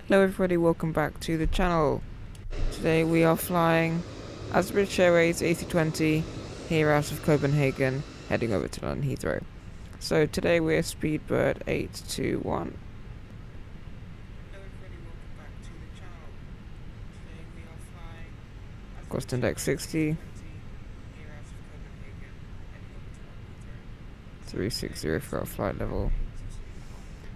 Hello everybody, welcome back to the channel. Today we are flying as British Airways A320 here out of Copenhagen, heading over to London Heathrow. So today we're Speedbird 821. Cost index 60. 360 for our flight level.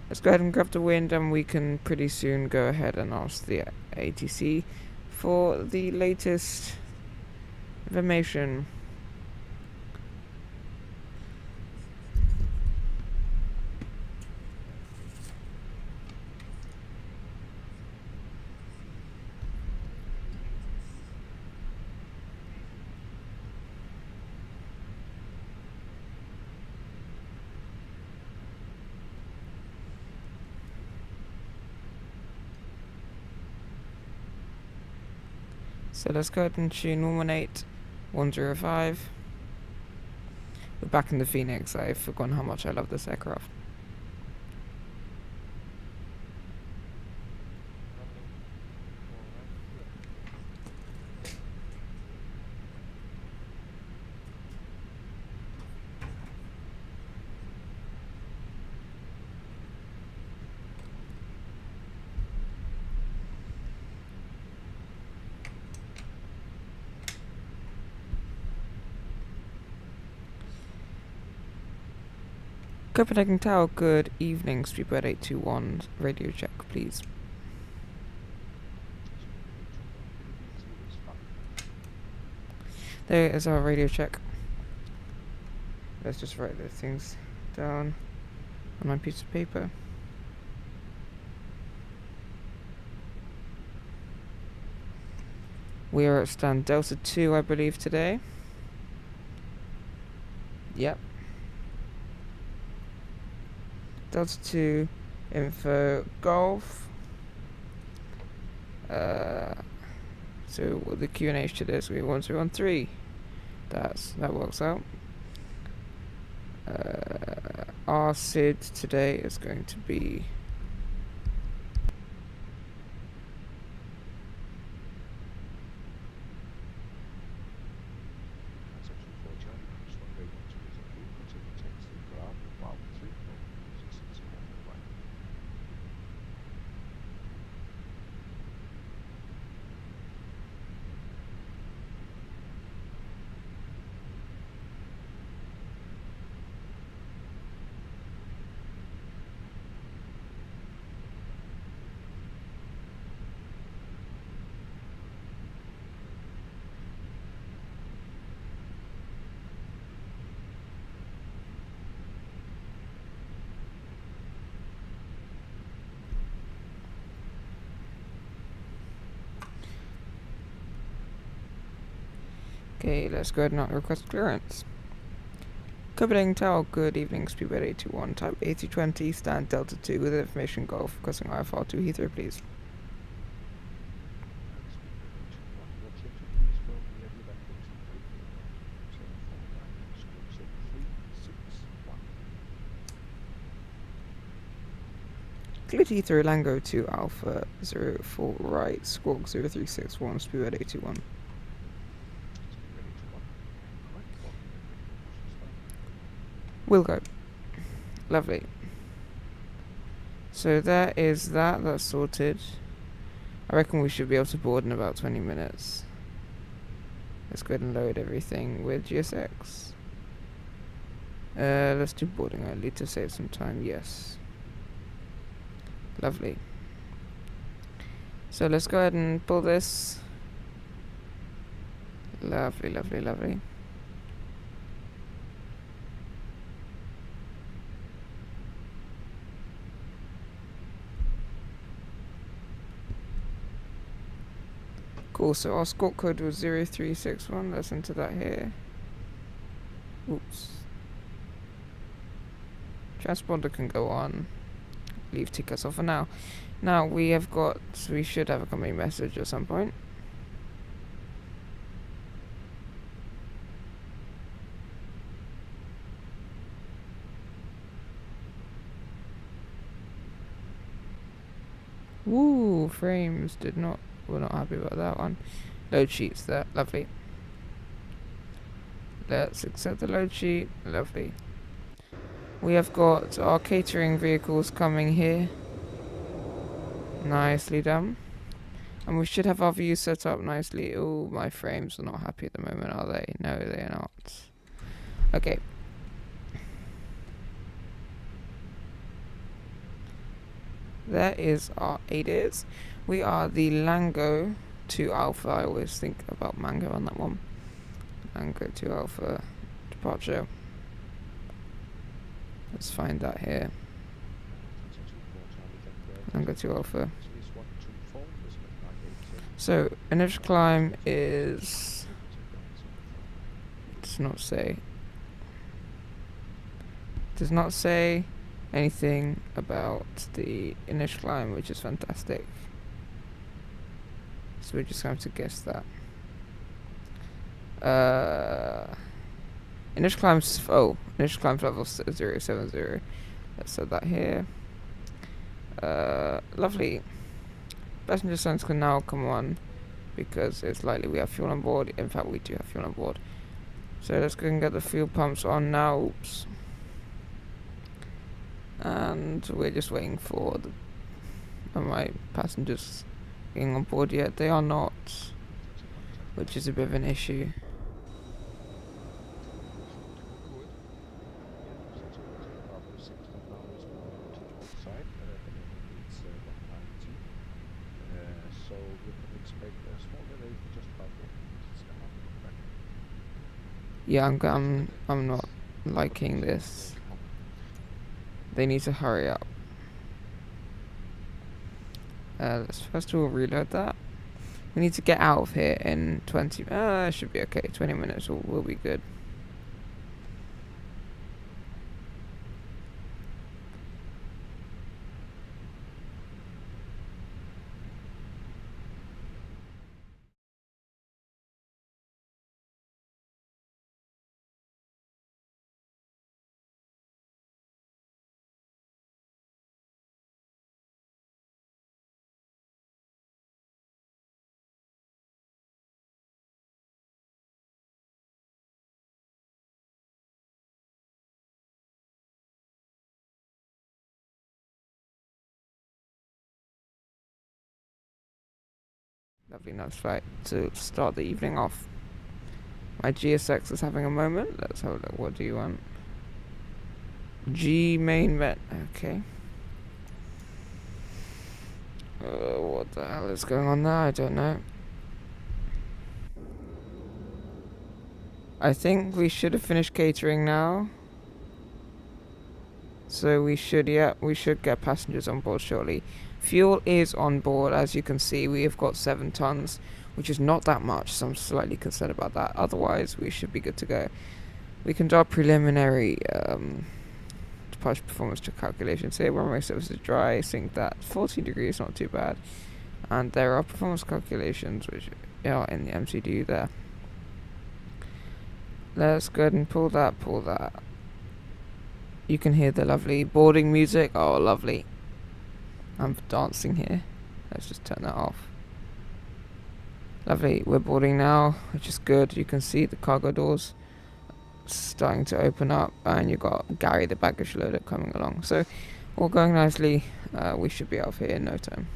Let's go ahead and grab the wind, and we can pretty soon go ahead and ask the ATC for the latest information. So let's go ahead and tune 118-105. We're back in the Phoenix. I've forgotten how much I love this aircraft. Copenhagen Tower, good evening. Speedbird 821, radio check, please. There is our radio check. Let's just write those things down on my piece of paper. We are at stand Delta 2, I believe, today. Yep. Delta 2, info, golf. So what the QNH to this, we 1213. That works out. Our SID today is going to be okay. Let's go ahead and request clearance. Copenhagen Tower, good evening. Speedbird 821, type A320, stand Delta 2 with information golf, requesting IFR to Heathrow, please. Clear to Heathrow, Lango to Alpha 04 right, Squawk 0361, Speedbird 821. We'll go. Lovely. So that is that. That's sorted. I reckon we should be able to board in about 20 minutes. Let's go ahead and load everything with GSX. Let's do boarding early to save some time. Yes. Lovely. So let's go ahead and pull this. Lovely, lovely, lovely. Cool, so our squawk code was 0361. Let's enter that here. Oops. Transponder can go on. Leave tickets off for now. Now we should have a company message at some point. Woo, frames we're not happy about that one. Load sheets there, lovely. Let's accept the load sheet, lovely. We have got our catering vehicles coming here. Nicely done. And we should have our view set up nicely. Oh, my frames are not happy at the moment, are they? No, they're not. Okay. There is our ADIS. We are the Lango 2 Alpha. I always think about Mango on that one. Lango 2 Alpha departure. Let's find that here. Lango 2 Alpha. So, initial climb is... Does not say anything about the initial climb, which is fantastic. So we're just going to guess that. Initial climbs level 070. Let's set that here. Lovely. Passenger signs can now come on because it's likely we have fuel on board. In fact, we do have fuel on board. So let's go and get the fuel pumps on now. Oops. And we're just waiting for my passengers getting on board yet. They are not, which is a bit of an issue. Yeah, I'm not liking this. They need to hurry up. Let's first of all reload that. We need to get out of here in 20. Should be okay. 20 minutes will be good. Lovely, nice flight to start the evening off. My GSX is having a moment. Let's have a look. What do you want? G main met. Okay. What the hell is going on there? I don't know. I think we should have finished catering now. So we should get passengers on board shortly. Fuel is on board, as you can see. We have got 7 tons, which is not that much, so I'm slightly concerned about that. Otherwise, we should be good to go. We can do our preliminary departure performance check calculations here. Runway surface is dry, sync that 14 degrees, not too bad. And there are performance calculations which are in the MCDU there. Let's go ahead and pull that. You can hear the lovely boarding music. Oh, lovely. I'm dancing here. Let's just turn that off. Lovely. We're boarding now, which is good. You can see the cargo doors starting to open up, and you've got Gary, the baggage loader, coming along. So, all going nicely. We should be out of here in no time.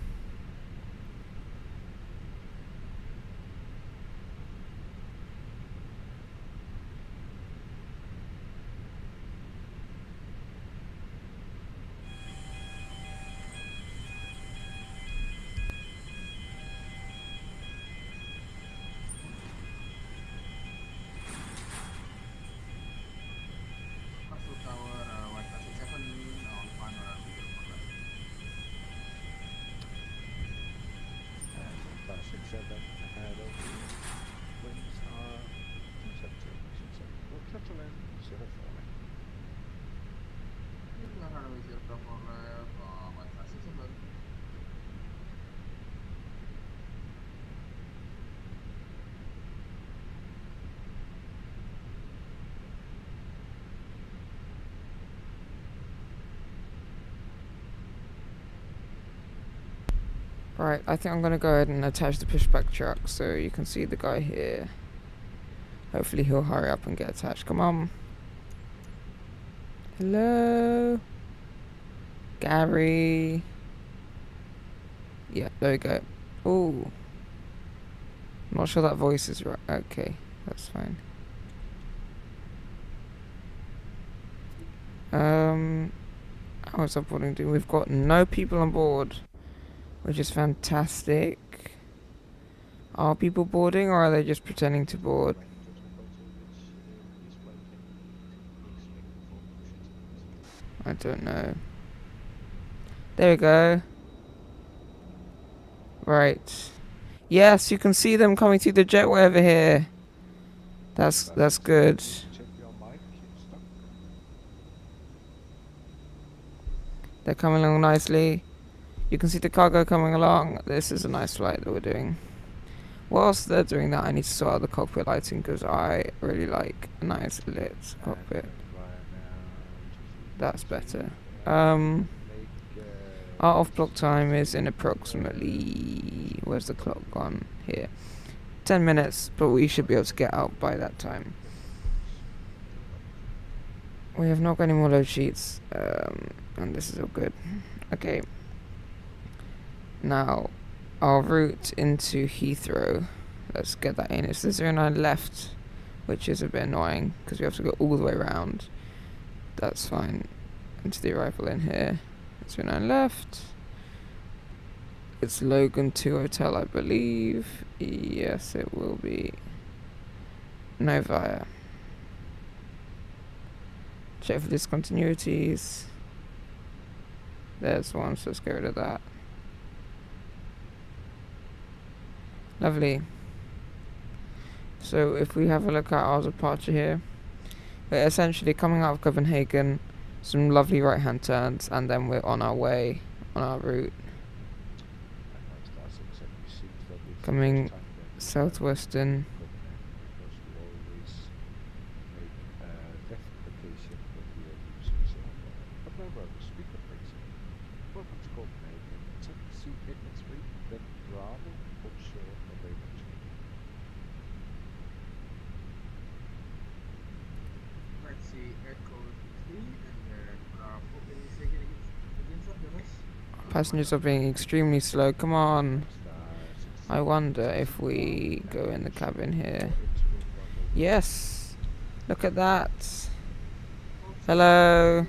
Right, I think I'm gonna go ahead and attach the pushback truck so you can see the guy here. Hopefully he'll hurry up and get attached. Come on. Hello? Gary? Yeah, there we go. Ooh. Not sure that voice is right. Okay, that's fine. How's our boarding doing? We've got no people on board, which is fantastic. Are people boarding or are they just pretending to board? I don't know. There we go. Right. Yes, you can see them coming through the jetway over here. That's good. They're coming along nicely. You can see the cargo coming along. This is a nice flight that we're doing. Whilst they're doing that, I need to sort out the cockpit lighting because I really like a nice lit cockpit. That's better. Our off-block time is in approximately... Where's the clock gone? Here. 10 minutes, but we should be able to get out by that time. We have not got any more load sheets, and this is all good. Okay. Now, our route into Heathrow. Let's get that in. It's the 09 left, which is a bit annoying because we have to go all the way around. That's fine. Into the arrival in here. 09 left. It's Logan 2 Hotel, I believe. Yes, it will be. Novaya. Check for discontinuities. There's one, so let's get rid of that. Lovely. So if we have a look at our departure here, we're essentially coming out of Copenhagen, some lovely right hand turns, and then we're on our way on our route. Coming southwestern. Passengers are being extremely slow. Come on. I wonder if we go in the cabin here. Yes. Look at that. Hello.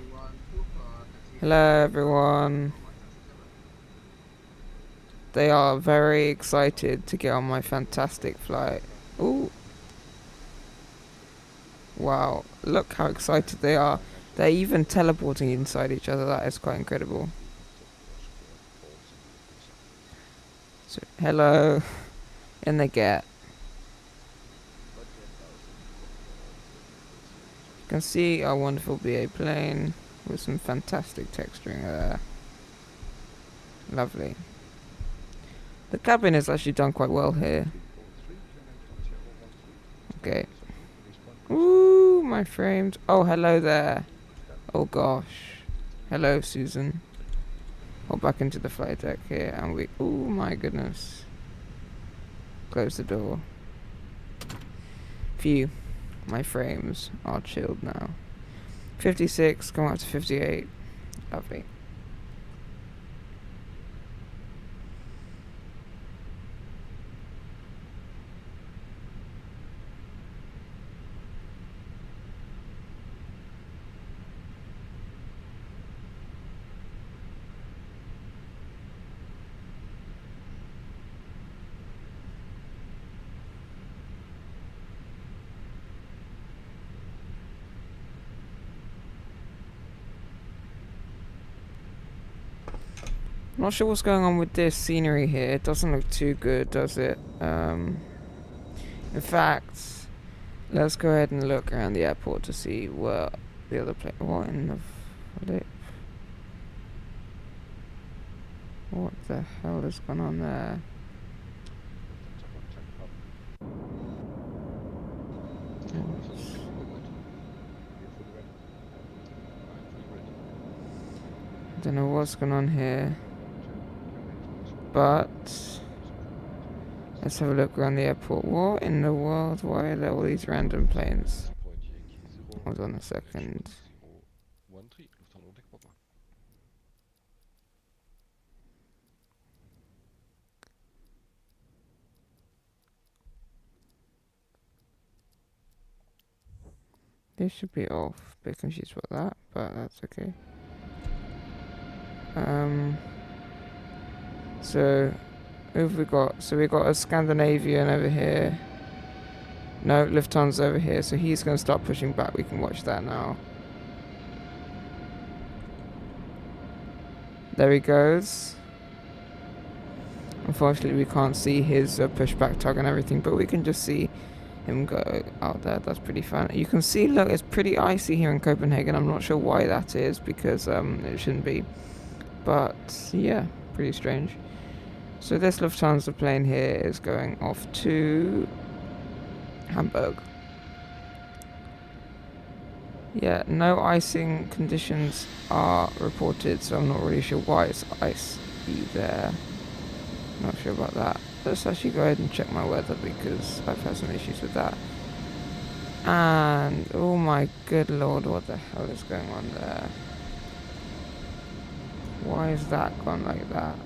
Hello, everyone. They are very excited to get on my fantastic flight. Ooh. Wow. Look how excited they are. They're even teleporting inside each other. That is quite incredible. So, hello. In they get. You can see our wonderful BA plane with some fantastic texturing there. Lovely. The cabin is actually done quite well here. Okay. Ooh, my frames. Oh, hello there. Oh gosh. Hello, Susan. Or back into the flight deck here, and we... Ooh, my goodness. Close the door. Phew. My frames are chilled now. 56, come up to 58. Lovely. Not sure what's going on with this scenery here. It doesn't look too good, does it? In fact, let's go ahead and look around the airport to see where the other place. What in the flip? What the hell is going on there? I don't know what's going on here. But let's have a look around the airport. What in the world? Why are there all these random planes? Hold on a second. This should be off. Bit confused about that, but that's okay. So who have we got? So we got a Scandinavian over here. No, Lufthansa over here. So he's going to start pushing back. We can watch that now. There he goes. Unfortunately, we can't see his pushback tug and everything, but we can just see him go out there. That's pretty fun. You can see, look, it's pretty icy here in Copenhagen. I'm not sure why that is, because it shouldn't be. But yeah, pretty strange. So this Lufthansa plane here is going off to Hamburg. Yeah, no icing conditions are reported, so I'm not really sure why it's icy there. Not sure about that. Let's actually go ahead and check my weather, because I've had some issues with that. And oh my good lord, what the hell is going on there? Why is that gone like that?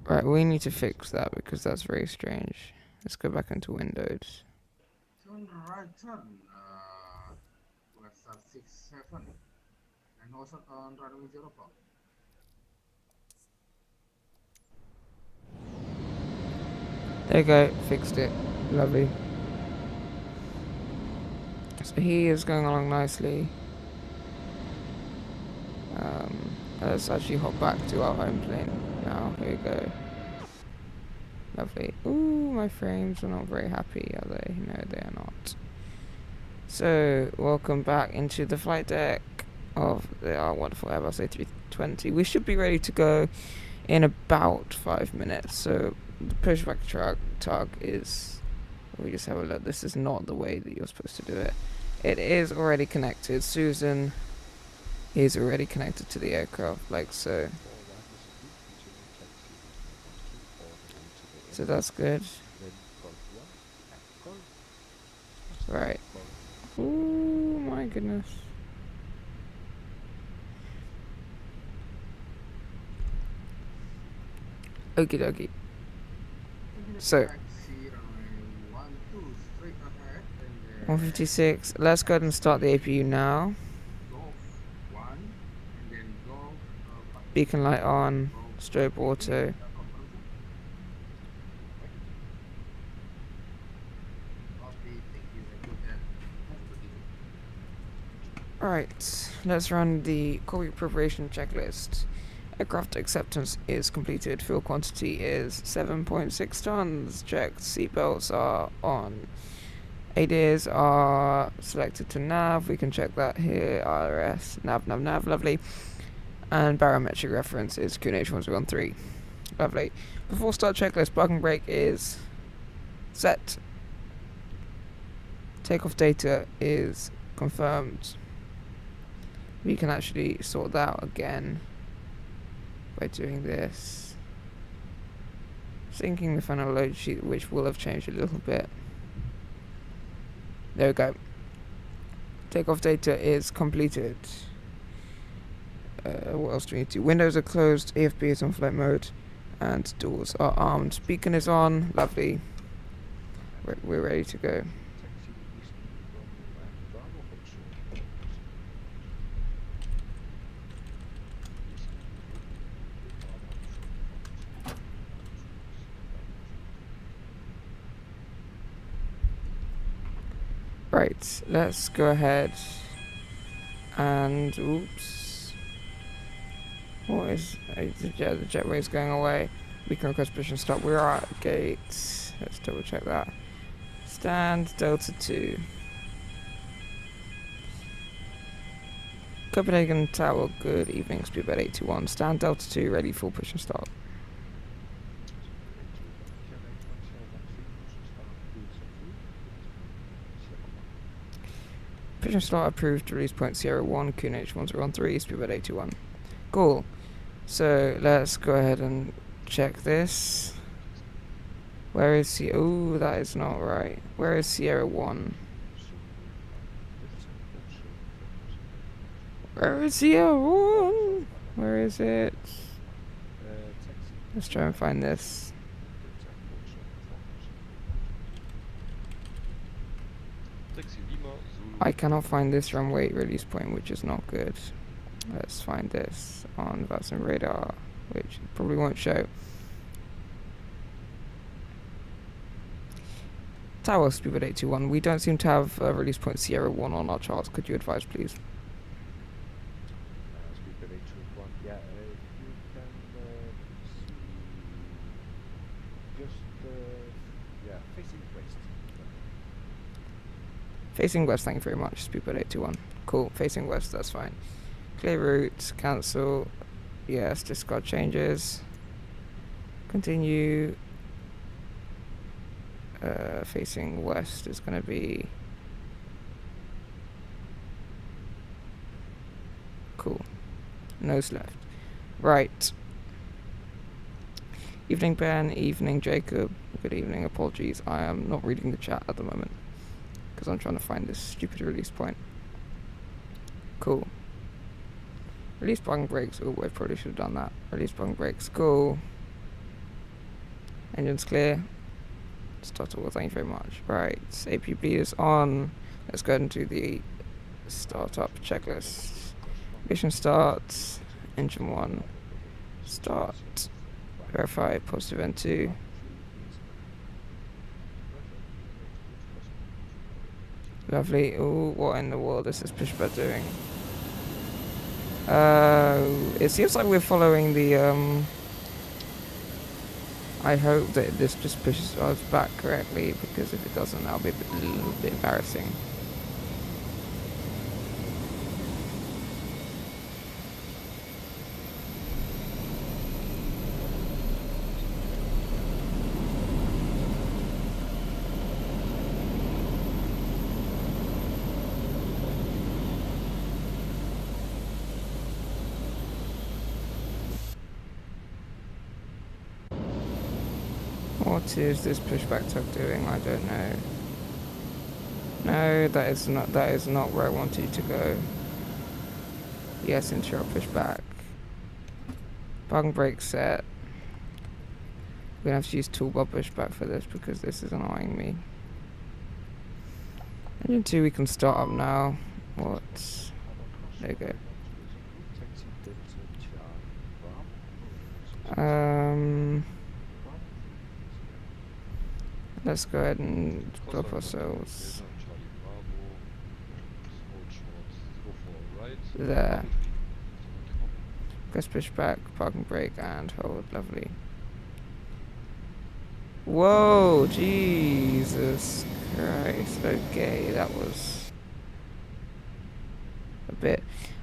Right, we need to fix that because that's very strange. Let's go back into Windows. Turn right turn, let's start 6-7 and also on runway 04. There you go, fixed it. Lovely. So he is going along nicely. Let's actually hop back to our home plane now. Here we go. Lovely. Ooh, my frames are not very happy, are they? No, they are not. So, welcome back into the flight deck of our wonderful Airbus A320. We should be ready to go in about 5 minutes. So, the pushback tug is... We just have a look. This is not the way that you're supposed to do it. It is already connected. Susan is already connected to the aircraft, like so. So that's good. Right. Ooh, my goodness. Okie dokie. So, 156. Let's go ahead and start the APU now. Beacon light on. Strobe auto. Alright, let's run the cockpit preparation checklist. Aircraft acceptance is completed. Fuel quantity is 7.6 tons. Checked. Seatbelts are on. ADAs are selected to nav. We can check that here. IRS. Nav. Lovely. And barometric reference is QNH1013. Lovely. Before start checklist, parking brake is set. Takeoff data is confirmed. We can actually sort that out again by doing this. Syncing the final load sheet, which will have changed a little bit. There we go. Takeoff data is completed. What else do we need to do? Windows are closed, AFB is on flight mode, and doors are armed. Beacon is on. Lovely. We're ready to go. Right, let's go ahead and oops. What is the jetway is going away. We can request position stop. We're at gate. Let's double check that. Stand Delta 2. Copenhagen Tower, good evening, speedbird 821. Stand Delta 2, ready for push and start. Push and start approved, release point Sierra 1, QNH 1013, speedbird 821. Cool. So let's go ahead and check this. Where is oh, that is not right. Where is Sierra 1? Where is Sierra 1? Where is it? Let's try and find this. I cannot find this runway release point, which is not good. Let's find this on VATSIM radar, which probably won't show. Tower, speedbird 821. We don't seem to have release point Sierra 1 on our charts. Could you advise, please? Speedbird 821. Yeah, you can see just facing west. Facing west, thank you very much. Speedbird 821. Cool, facing west, that's fine. Clear route, cancel. Yes, discard changes. Continue. Facing west is going to be cool. Nose left. Right. Evening Ben, evening Jacob. Good evening, apologies. I am not reading the chat at the moment because I'm trying to find this stupid release point. Cool. Release parking brakes. Oh, I probably should have done that. Release parking brakes. Cool. Engine's clear. Start all, thank you very much. Right, AP bleed is on. Let's go into the startup checklist. Mission start. Engine 1. Start. Verify positive N2. Lovely. Oh, what in the world is this pushback doing? It seems like we're following the I hope that this just pushes us back correctly, because if it doesn't, that'll be a little bit embarrassing. What is this pushback tug doing? I don't know. No, that is not where I want you to go. Yes, intro pushback. Parking brake set. We're gonna have to use toolbar pushback for this because this is annoying me. Engine 2 we can start up now. What? There you go. Let's go ahead and drop ourselves there. Press push back, parking brake, and hold. Lovely. Whoa, Jesus Christ. Okay, that was a bit.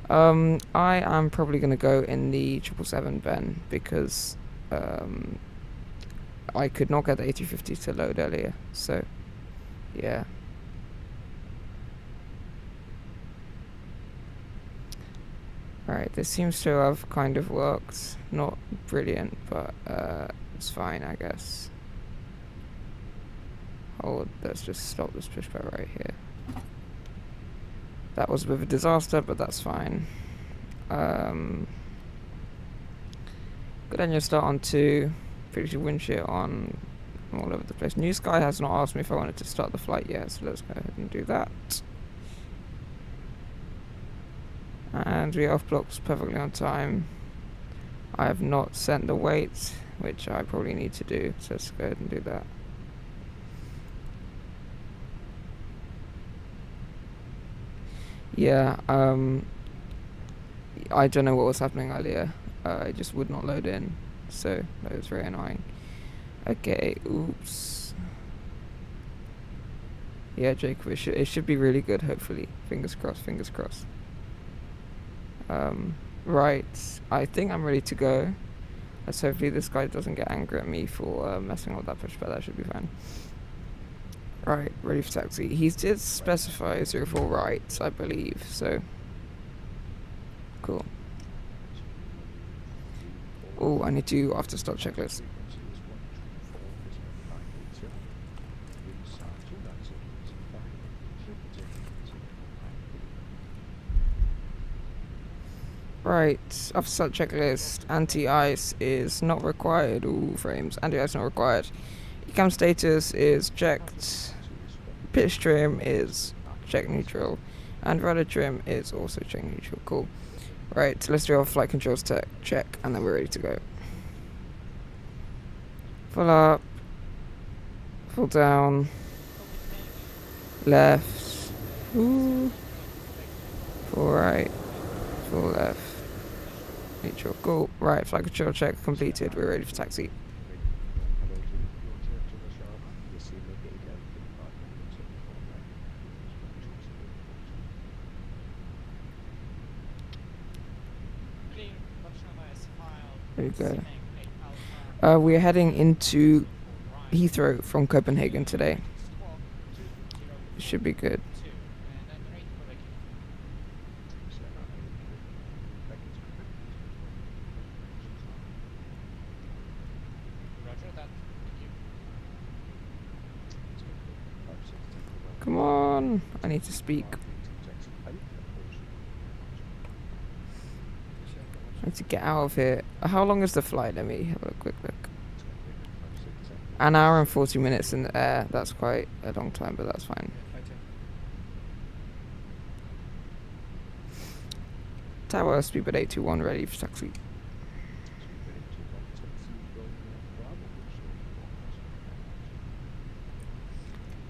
I am probably gonna go in the 777 Ben because I could not get the A350 to load earlier, so yeah. Alright, this seems to have kind of worked. Not brilliant, but it's fine, I guess. Oh, let's just stop this pushback right here. That was a bit of a disaster, but that's fine. Good engine start on 2. Pretty sure wind shear on all over the place. New Sky has not asked me if I wanted to start the flight yet, so let's go ahead and do that. And we off blocks perfectly on time. I have not sent the weight, which I probably need to do, so let's go ahead and do that. Yeah, I don't know what was happening earlier. It just would not load in, so that was very annoying. Okay, oops. Yeah, Jacob, it should be really good, hopefully. Fingers crossed, fingers crossed. Right, I think I'm ready to go. Let's hopefully this guy doesn't get angry at me for messing with that pushback. That should be fine. Right, ready for taxi. He did specify 04 right, I believe, so cool. Oh, I need to after stop checklist. Right, after start checklist, anti-ice is not required. All frames, anti-ice not required. Cam status is checked. Pitch trim is check neutral. And rudder trim is also check neutral. Cool. Right, let's do our flight controls check, and then we're ready to go. Full up. Full down. Left. Ooh. Full right. Full left. Neutral. Cool. Right, flight control check completed. We're ready for taxi. There we go. We're heading into Heathrow from Copenhagen today. It should be good. Come on, I need to speak. I need to get out of here. How long is the flight? Let me have a quick look. An hour and 40 minutes in the air. That's quite a long time, but that's fine. Tower, speedbird 821, ready for taxi.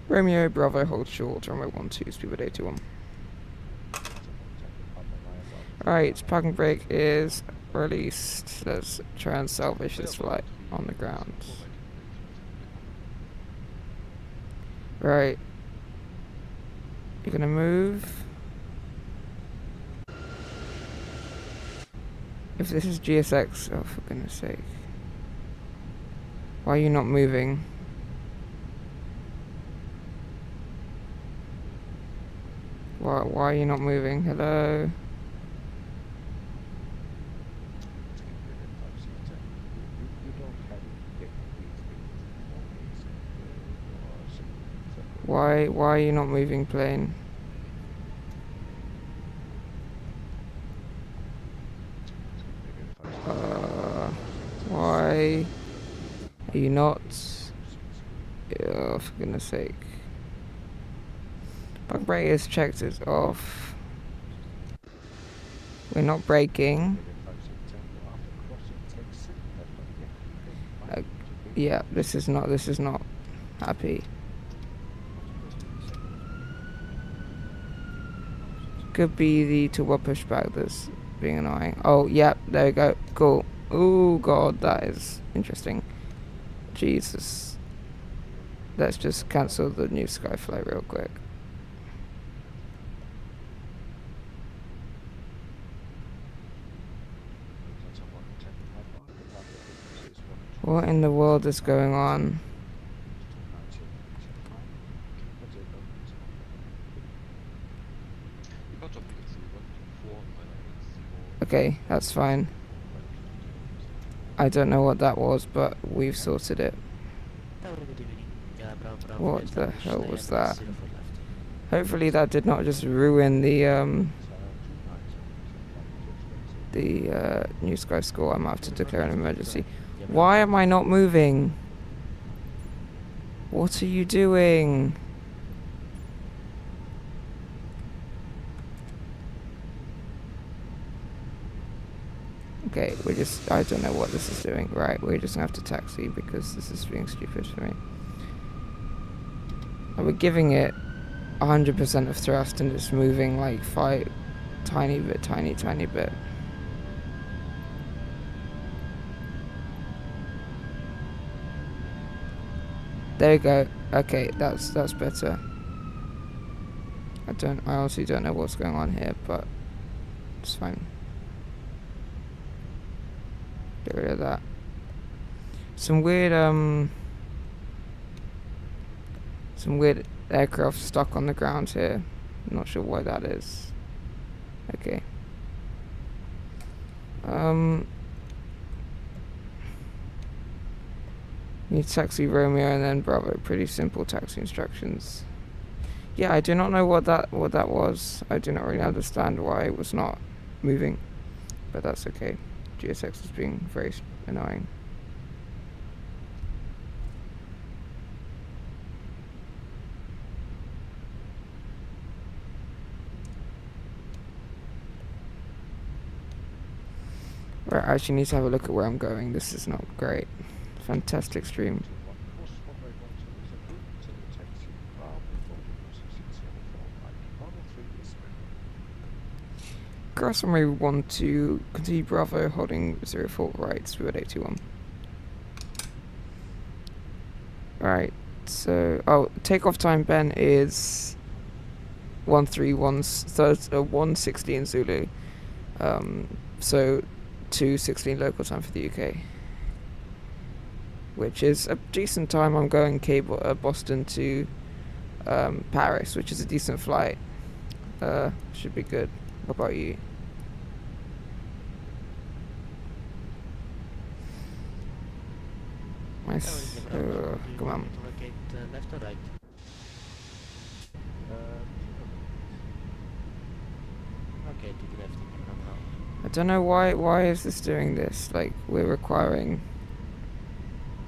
Romeo, Bravo, hold short, runway 12, speedbird 821. Right, parking brake is released. Let's try and salvage this flight on the ground. Right. You're gonna move. If this is GSX, oh for goodness sake. Why are you not moving? Why are you not moving? Hello? Why are you not moving, plane? Why are you not? Oh, for goodness sake. Park brake is checked, is off. We're not braking. Yeah, this is not happy. Could be the turbo pushback that's being annoying. Oh, yep, there we go. Cool. Oh god, that is interesting. Jesus. Let's just cancel the new Skyfly real quick. What in the world is going on? Okay, that's fine. I don't know what that was, but we've sorted it. What the hell was that? Hopefully that did not just ruin the new sky score. I might have to declare an emergency. Why am I not moving? What are you doing? Okay, I don't know what this is doing. Right, we're just gonna have to taxi because this is being stupid for me. And we're giving it 100% of thrust and it's moving like tiny bit. There you go. Okay, that's better. I honestly don't know what's going on here, but it's fine. Get rid of that. Some weird aircraft stuck on the ground here. Not sure why that is. Okay. Need taxi Romeo and then Bravo. Pretty simple taxi instructions. Yeah, I do not know what that was. I do not really understand why it was not moving, but that's okay. GSX is being very annoying. Right, I actually need to have a look at where I'm going. This is not great. Fantastic stream. Cross runway 12, continue Bravo, holding 04 right, speed 821. Right, so, takeoff time, Ben, is 1:16 Zulu. So 2:16 local time for the UK. Which is a decent time. I'm going Boston to Paris, which is a decent flight. Should be good. What about you? Nice. Come on. Left or right? Okay, to the left. I don't know why is this doing this? Like, we're requiring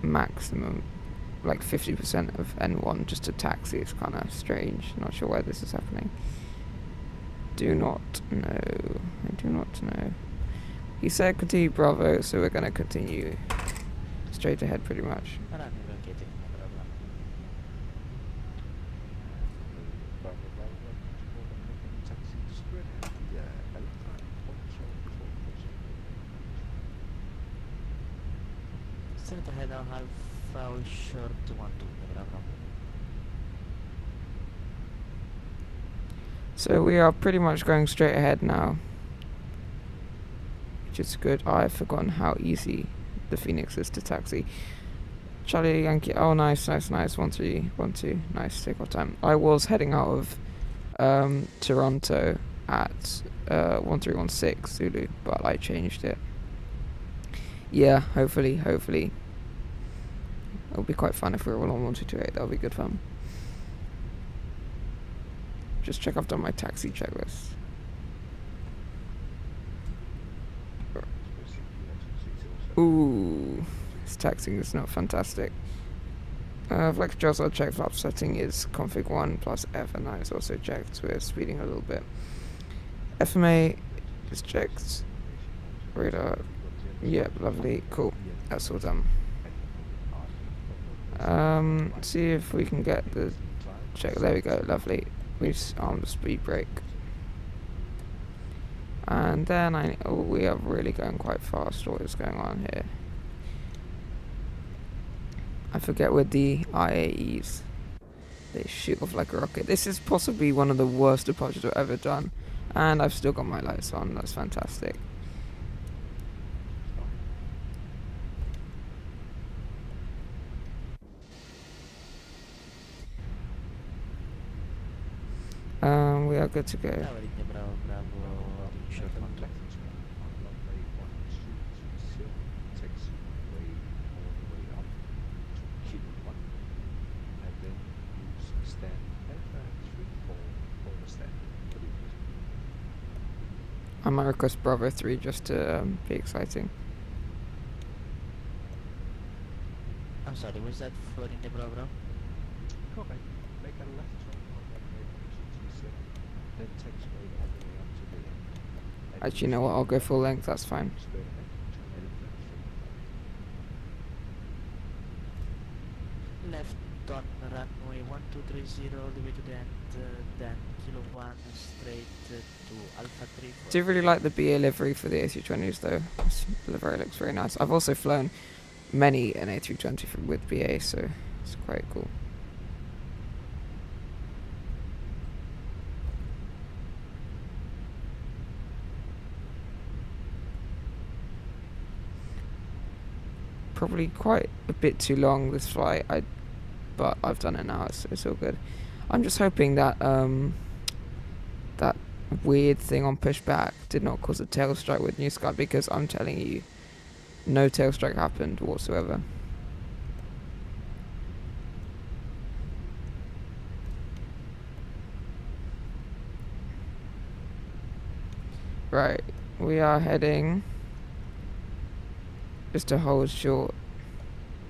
maximum, like 50% of N1 just to taxi. It's kind of strange. Not sure why this is happening. Do not know. I do not know. He said continue Bravo, so we're going to continue straight ahead pretty much. Straight ahead on Alpha short 12, Bravo. So we are pretty much going straight ahead now, which is good. I've forgotten how easy the Phoenix is to taxi. Charlie Yankee, oh nice. 1312, nice takeoff time. I was heading out of Toronto at 1316 Zulu, but I changed it. Yeah, hopefully. It'll be quite fun if we're all on 1228, that'll be good fun. Just check I've done my taxi checklist. Ooh, this taxiing is not fantastic. Flex Jostle check flap setting is config 1 plus F, and that is also checked. We're speeding a little bit. FMA is checked. Radar. Yep, lovely. Cool. That's all done. See if we can get the check. There we go. Lovely. We just arm the speed brake. And then we are really going quite fast. What is going on here? I forget with the IAEs. They shoot off like a rocket. This is possibly one of the worst departures I've ever done. And I've still got my lights on. That's fantastic. We are good to go. Bravo, short 12. I might request Bravo 3 just to be exciting. I'm sorry, was that for in the Bravo? Okay, make a left turn on runway 1227, then taxiway all the way up to the end. Actually, you know what? I'll go full length. That's fine. Straight ahead, turn left 3. Left on runway 1230 all the way to the end, then kilo 1 straight to Alpha 3. Do really like the BA livery for the A320s though. This livery looks very nice. I've also flown many an A320 with BA, so it's quite cool. probably quite a bit too long, this flight. But I've done it now, it's all good. I'm just hoping that that weird thing on pushback did not cause a tail strike with New Sky, because I'm telling you, no tail strike happened whatsoever. Right, we are heading just a hold short.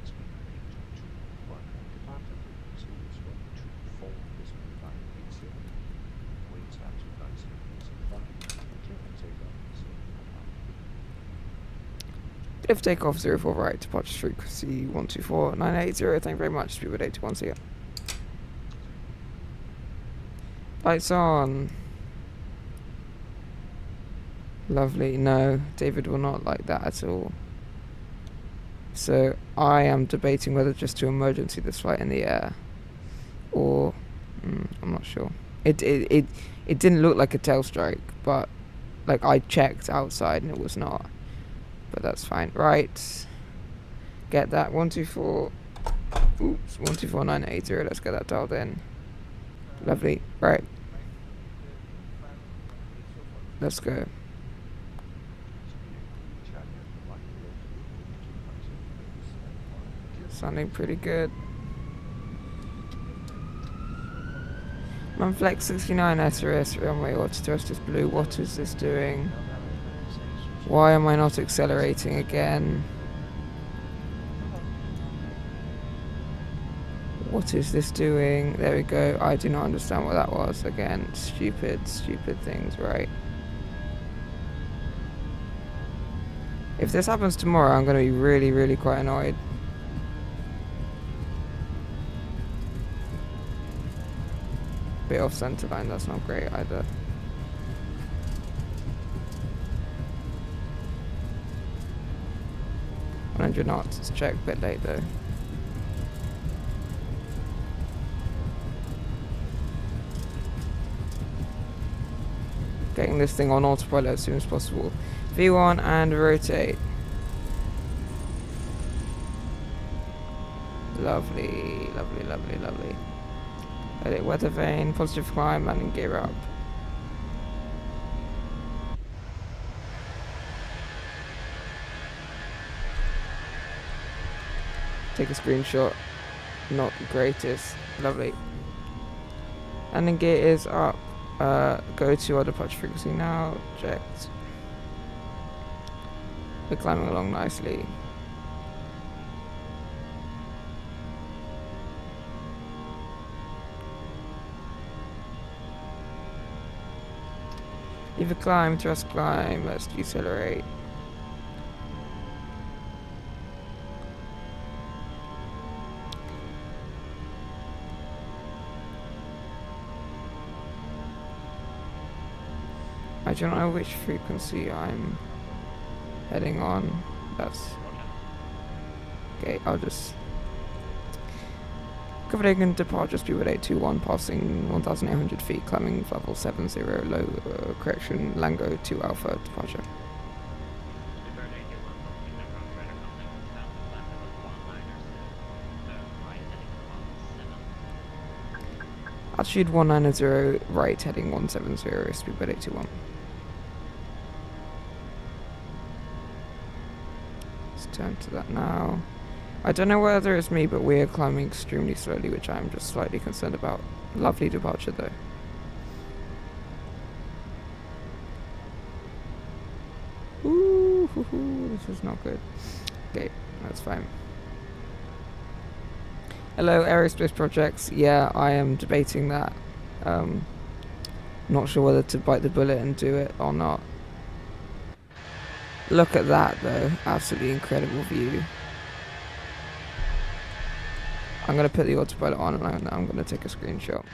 It's been departure frequency is 124 decimal 980. Winds at 290 clear for takeoff. If takeoff 04 right, departure frequency 124980. Thank you very much, Speedbird 81. See ya. Lights on. Lovely. No, David will not like that at all. So I am debating whether just to emergency this flight in the air, or I'm not sure. It didn't look like a tail strike, but like I checked outside and it was not. But that's fine. Right. Get that 124. Oops, 124980. Let's get that dialed in. Lovely. Right. Let's go. Sounding pretty good. Manflex 69 SRS runway auto thrust is blue. What is this doing? Why am I not accelerating again? What is this doing? There we go. I do not understand what that was. Again, stupid things, right? If this happens tomorrow, I'm going to be really quite annoyed. Bit off center line, that's not great either. $100 knots, let's check, a bit late though. Getting this thing on autopilot as soon as possible. V1 and rotate. Lovely. Edit weather vane, positive climb, landing gear up. Take a screenshot. Not the greatest. Lovely. Landing gear is up. Go to our departure frequency now. Checked. We're climbing along nicely. Leave a climb, thrust climb, let's decelerate. I don't know which frequency I'm heading on. That's okay, I'll just Copenhagen departure speed with 821, passing 1,800 feet, climbing level 70, low correction, Lango 2 Alpha departure. Altitude 190, right heading 170, speed with 821. Let's turn to that now. I don't know whether it's me, but we're climbing extremely slowly, which I'm just slightly concerned about. Lovely departure though. Ooh, this is not good. Okay, that's fine. Hello, aerospace projects. Yeah, I am debating that. Not sure whether to bite the bullet and do it or not. Look at that though, absolutely incredible view. I'm going to put the autopilot on and I'm going to take a screenshot.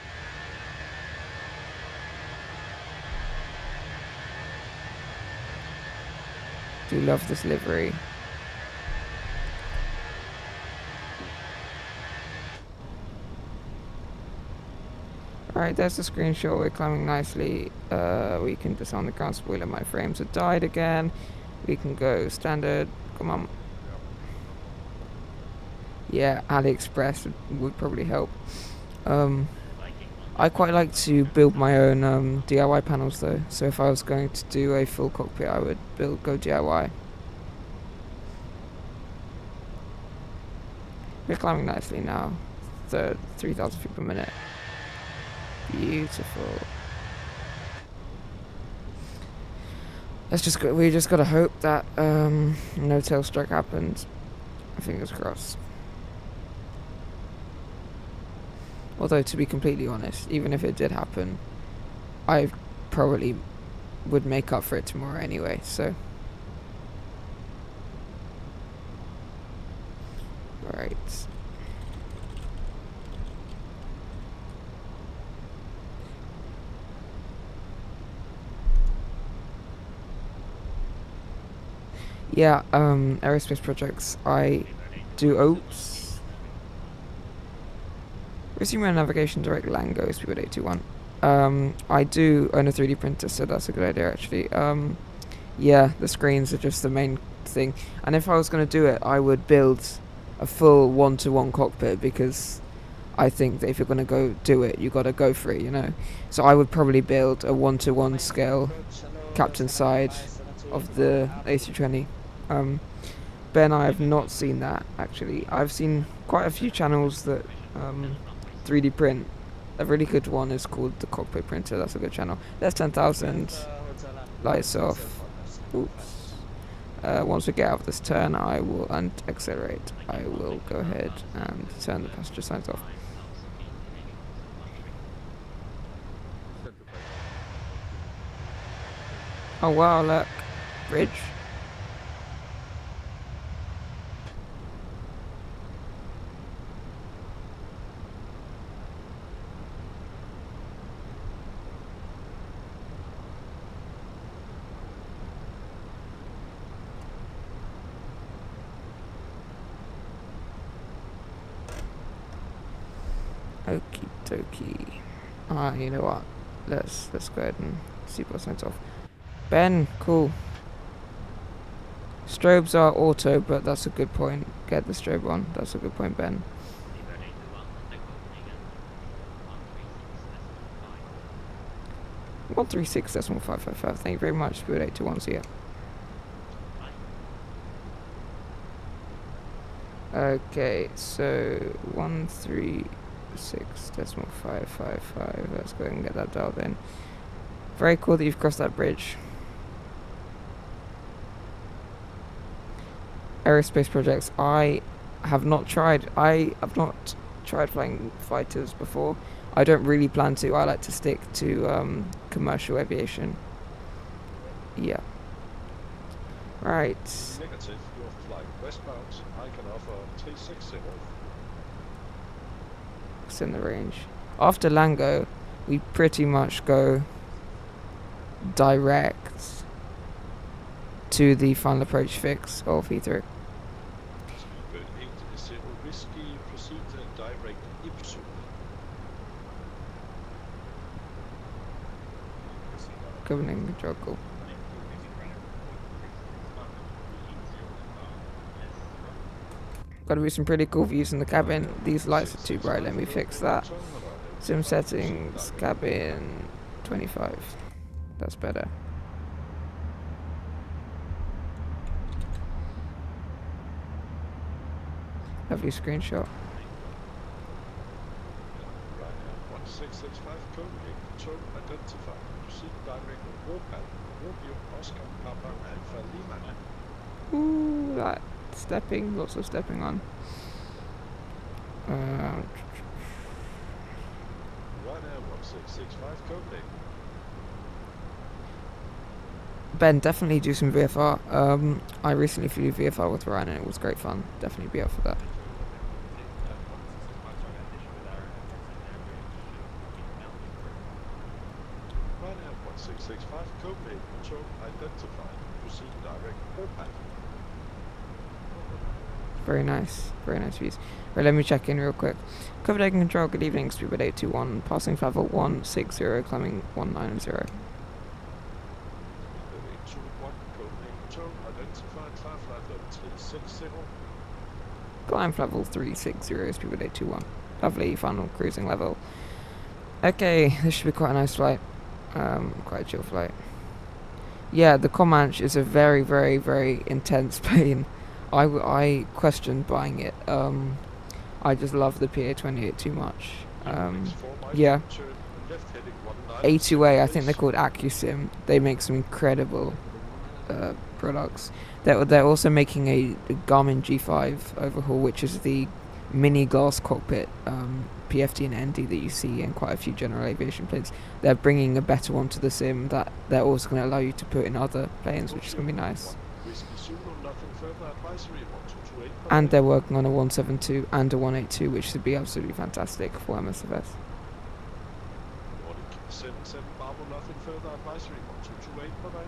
Do love this livery. Alright, there's the screenshot. We're climbing nicely. We can disarm the ground spoiler. My frames have died again. We can go standard. Come on. Yeah, AliExpress would probably help. I quite like to build my own DIY panels though, so if I was going to do a full cockpit I would go DIY. We're climbing nicely now, 3,000 feet per minute. Beautiful. We just gotta hope that no tail strike happens. Fingers crossed. Although to be completely honest, even if it did happen, I probably would make up for it tomorrow anyway, so. Right. Yeah, aerospace projects, I do, oops. Resume my navigation direct LAN goes, speedbird 821. I do own a 3D printer, so that's a good idea actually. Yeah, the screens are just the main thing. And if I was going to do it, I would build a full one-to-one cockpit, because I think that if you're going to go do it, you got to go for it, you know. So I would probably build a one-to-one scale captain side of the A320. Ben, I have not seen that actually. I've seen quite a few channels that 3D print. A really good one is called the Cockpit Printer. That's a good channel. There's 10,000. Lights off. Oops. Once we get out of this turn, I will accelerate. I will go ahead and turn the passenger signs off. Oh wow, look. Bridge. Okie dokie. You know what? Let's go ahead and see what signs off. Ben, cool. Strobes are auto, but that's a good point. Get the strobe on. That's a good point, Ben. One 136.555. Thank you very much. Speedbird 821. See ya. Okay, so 136.555. Let's go ahead and get that dialed in. Very cool that you've crossed that bridge. Aerospace projects. I have not tried flying fighters before. I don't really plan to. I like to stick to commercial aviation. Yeah. Right. Negative, you're flying westbound. I can offer 360. Extend the range. After Lango, we pretty much go direct to the final approach fix of Heathrow. Speedbird 80 whiskey, proceed direct Ipswich. Copenhagen Joggle. Got to be some pretty cool views in the cabin. These lights are too bright. Let me fix that. Sim settings, cabin 25. That's better. Lovely screenshot. Ryanair 1665 Copenhagen, Control identified. Proceed direct Warpath, Romeo, Oscar, Papa, Alpha, Lima. Ooh, that stepping, lots of stepping on. Ryanair 1665 Copenhagen. Ben, definitely do some VFR. I recently flew VFR with Ryan and it was great fun. Definitely be up for that. Ryanair 1665 Copenhagen, Control identified. Proceed direct Warpath. Very nice views. Right, let me check in real quick. Copenhagen Control, good evening, Speedbird 821, passing level 160, climbing 190. Speedbird 821 Copenhagen, Control identified. Climb flight level 360. Climb level 360, speedbird 821. Lovely, final cruising level. Okay, this should be quite a nice flight. Quite a chill flight. Yeah, the Comanche is a very, very, very intense plane. I questioned buying it. I just love the PA-28 too much. Yeah. A2A, I think they're called AccuSim. They make some incredible products. They're also making a Garmin G5 overhaul, which is the mini glass cockpit PFD and ND that you see in quite a few general aviation planes. They're bringing a better one to the sim that they're also going to allow you to put in other planes, which is going to be nice. And they're working on a 172 and a 182, which should be absolutely fantastic for MSFS. Nothing further advisory 1228, bye-bye.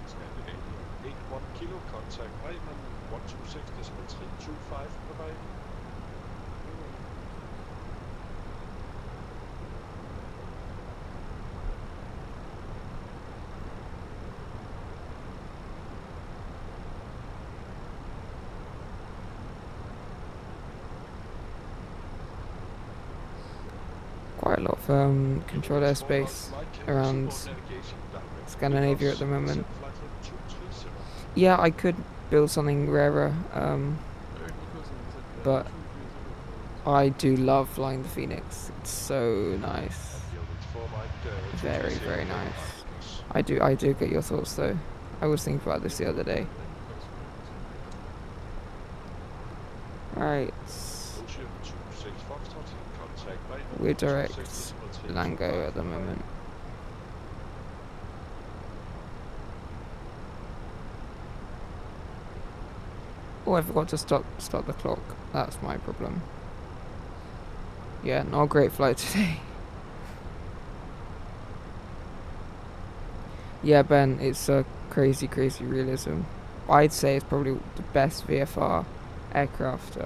Scandinavia 81 kilo, contact Bremen 126.325, bye-bye. Quite a lot of controlled airspace around Scandinavia at the moment. Yeah, I could build something rarer, but I do love flying the Phoenix. It's so nice. Very, very nice. I do get your thoughts though. I was thinking about this the other day. Alright. We're direct Lango at the moment. Oh, I forgot to start the clock. That's my problem. Yeah, not a great flight today. Yeah, Ben, it's a crazy, crazy realism. I'd say it's probably the best VFR aircraft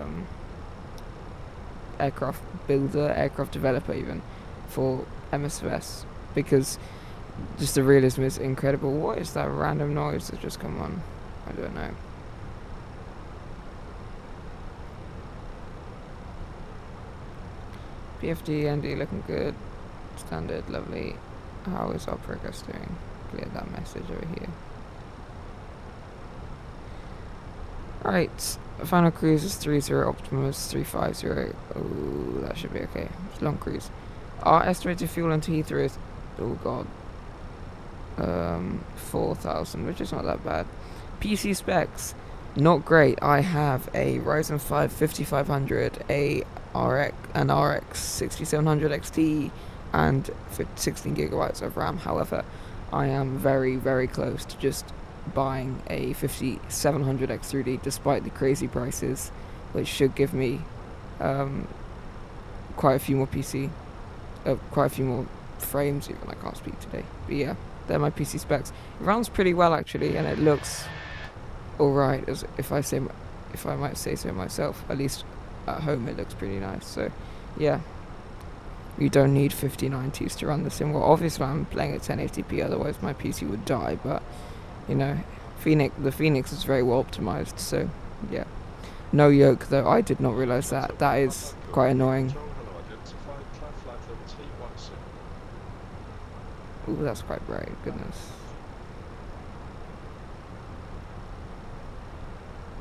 builder, aircraft developer even, for MSFS, because just the realism is incredible. What is that random noise that's just come on? I don't know. PFD, ND looking good. Standard, lovely. How is our progress doing? Clear that message over here. Alright, final cruise is 30, Optimus 350. Oh, that should be okay. It's a long cruise. Our estimated fuel into Heathrow is, oh god, 4,000, which is not that bad. PC specs, not great. I have a Ryzen 5 5500, an RX 6700 XT, and 16 gigabytes of RAM. However, I am very, very close to just buying a 5700 X3D despite the crazy prices, which should give me quite a few more quite a few more frames even. I can't speak today, but yeah, they're my PC specs. It runs pretty well actually, and it looks alright, as if I might say so myself. At least at home it looks pretty nice. So yeah, you don't need 5090s to run the sim. Well, obviously I'm playing at 1080p, otherwise my PC would die, but you know, the Phoenix is very well optimized, so yeah. No yoke though, I did not realize that. That is quite annoying. Ooh, that's quite bright, goodness.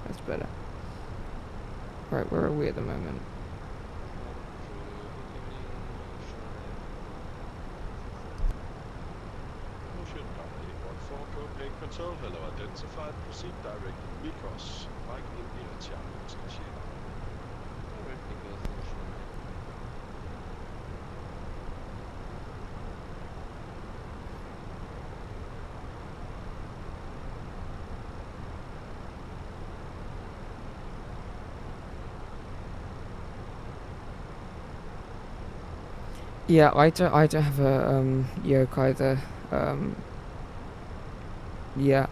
That's better. Right, where are we at the moment? Control, hello, identified, proceed directly, Mikos, Mike India, Charlie, Station. Directly goes to the shore. Yeah, I don't have a yoke either. Yeah,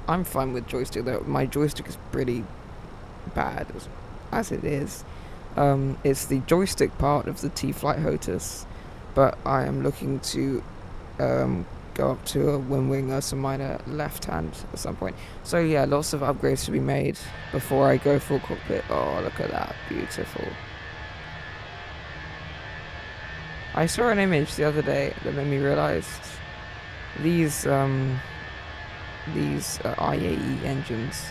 I'm fine with joystick though. My joystick is pretty bad as it is. It's the joystick part of the T-Flight HOTAS, but I am looking to go up to a wing or some minor left hand at some point. So yeah, lots of upgrades to be made before I go full cockpit. Oh, look at that, beautiful. I saw an image the other day that made me realise these IAE engines,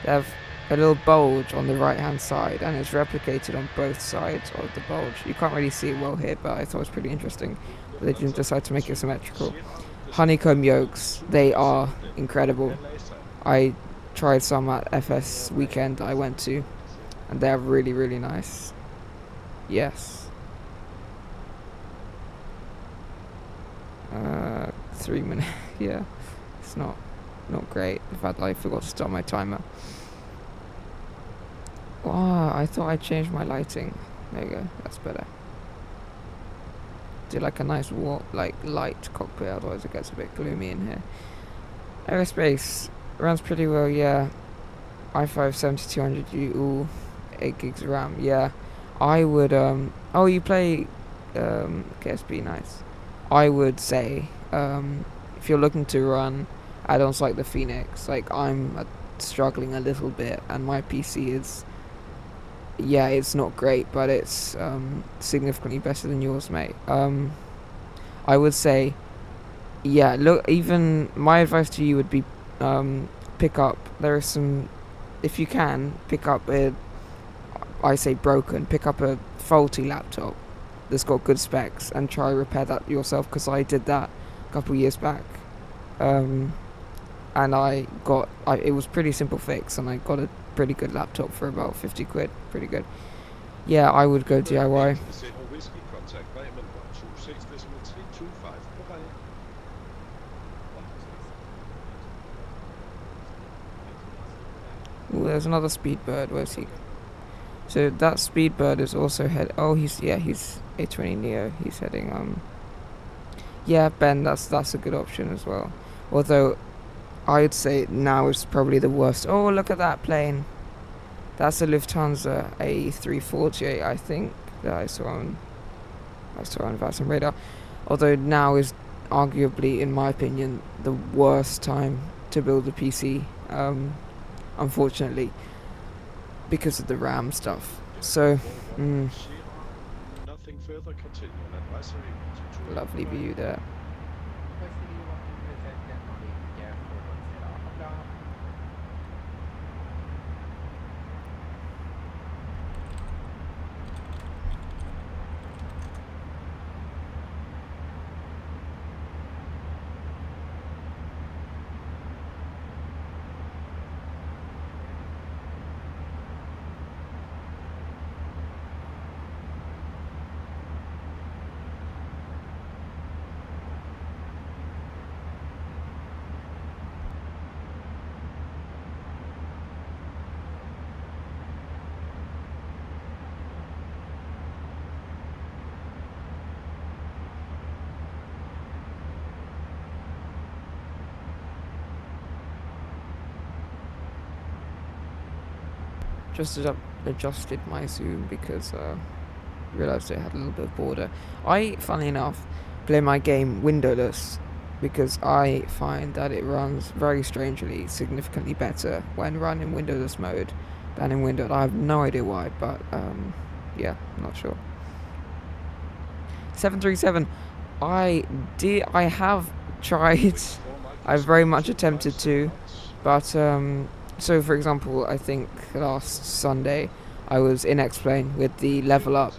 they have a little bulge on the right hand side, and it's replicated on both sides of the bulge. You can't really see it well here, but I thought it was pretty interesting. They didn't decide to make it symmetrical. Honeycomb yokes, they are incredible. I tried some at FS weekend I went to, and they're really, really nice. Yes. 3 minutes. Yeah, it's not great. In fact, I forgot to start my timer. Oh, I thought I changed my lighting. There you go. That's better. Do like a nice light cockpit, otherwise it gets a bit gloomy in here. Aerospace runs pretty well. Yeah. i5 7200U, ooh, 8 gigs RAM. Yeah, I would. Oh, you play KSP, nice. I would say if you're looking to run add-ons like the Phoenix, like I'm struggling a little bit, and my PC is, yeah, it's not great, but it's significantly better than yours, mate. I would say, yeah, look, even my advice to you would be pick up, there are some, if you can, pick up pick up a faulty laptop that's got good specs and try repair that yourself, because I did that a couple years back, and it was pretty simple fix, and I got a pretty good laptop for about 50 quid, pretty good. Yeah, I would go DIY. Ooh, there's another Speedbird, where's he? So that Speedbird is also he's A20 Neo, he's heading, yeah, Ben, that's a good option as well. Although, I'd say now is probably the worst. Oh, look at that plane. That's a Lufthansa A340, I think, that I saw on VATSIM radar. Although now is arguably, in my opinion, the worst time to build a PC, unfortunately, because of the RAM stuff. So, Nothing further, continue on advisory. Lovely view there. Just adjusted my zoom because realised it had a little bit of border. I, funnily enough, play my game windowless because I find that it runs very strangely significantly better when run in windowless mode than in windowed. I have no idea why, but yeah, not sure. 737. I have tried. I've very much attempted to, but so, for example, I think last Sunday I was in X-Plane with the level up,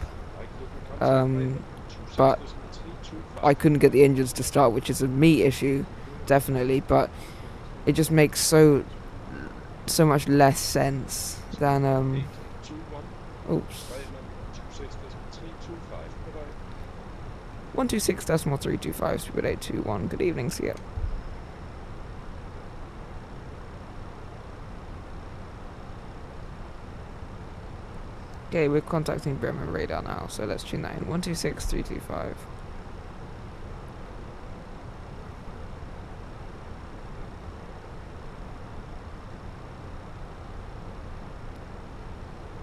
but I couldn't get the engines to start, which is a me issue, definitely, but it just makes so much less sense than, oops. 126.325, Speedbird 821, good evening, see ya. Okay, we're contacting Bremen radar now, so let's tune that in. 126.325.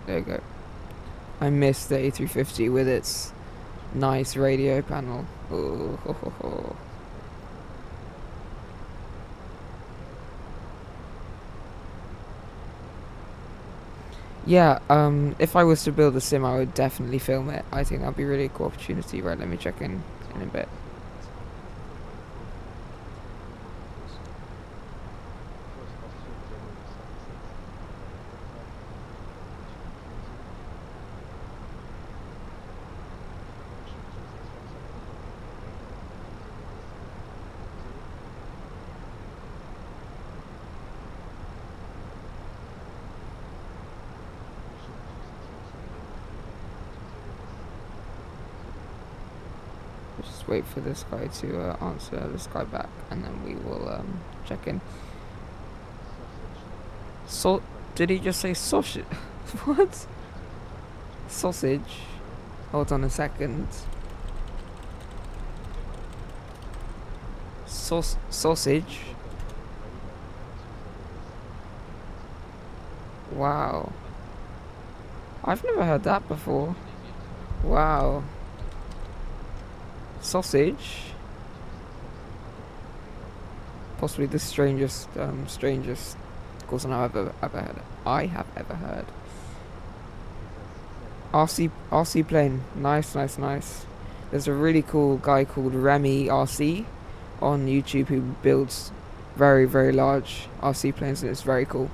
There you go. I missed the A350 with its nice radio panel. Ooh, ho, ho, ho. Yeah, if I was to build a sim, I would definitely film it. I think that'd be really a cool opportunity. Right, let me check in a bit. Just wait for this guy to answer this guy back, and then we will check in. Did he just say sausage? What? Sausage? Hold on a second. Sausage? Wow. I've never heard that before. Wow. Sausage? Possibly the strangest cousin I've ever heard. I have ever heard. RC plane. Nice. There's a really cool guy called Remy RC on YouTube who builds very, very large RC planes, and it's very cool.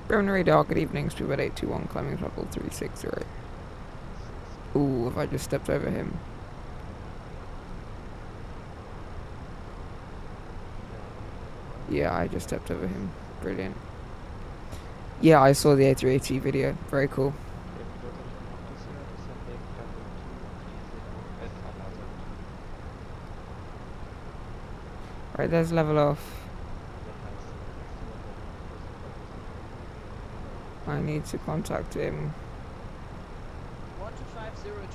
Brown radar, good evening, speedbird 821, climbing level 360. Ooh, have I just stepped over him? Yeah, I just stepped over him. Brilliant. Yeah, I saw the A380 video. Very cool. Right, there's level off. I need to contact him. 125025.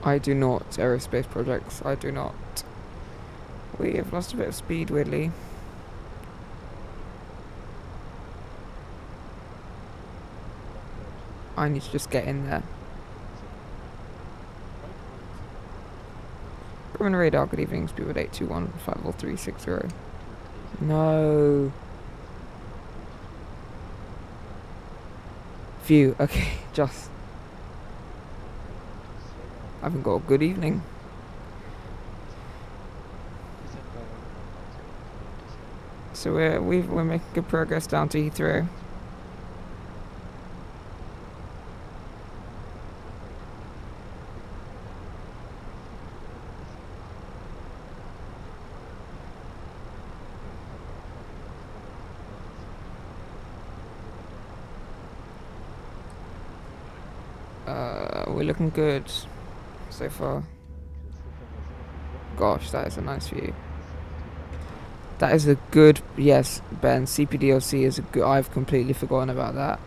I do not. Aerospace projects. I do not. We have lost a bit of speed, weirdly. I need to just get in there. Roman radar, good evening, speedbird 821, 50360. No. Phew, okay, just. I haven't got a good evening. So we're making good progress down to Heathrow. We're looking good so far. Gosh, that is a nice view. That is a good, yes, Ben, CPDLC is a good, I've completely forgotten about that.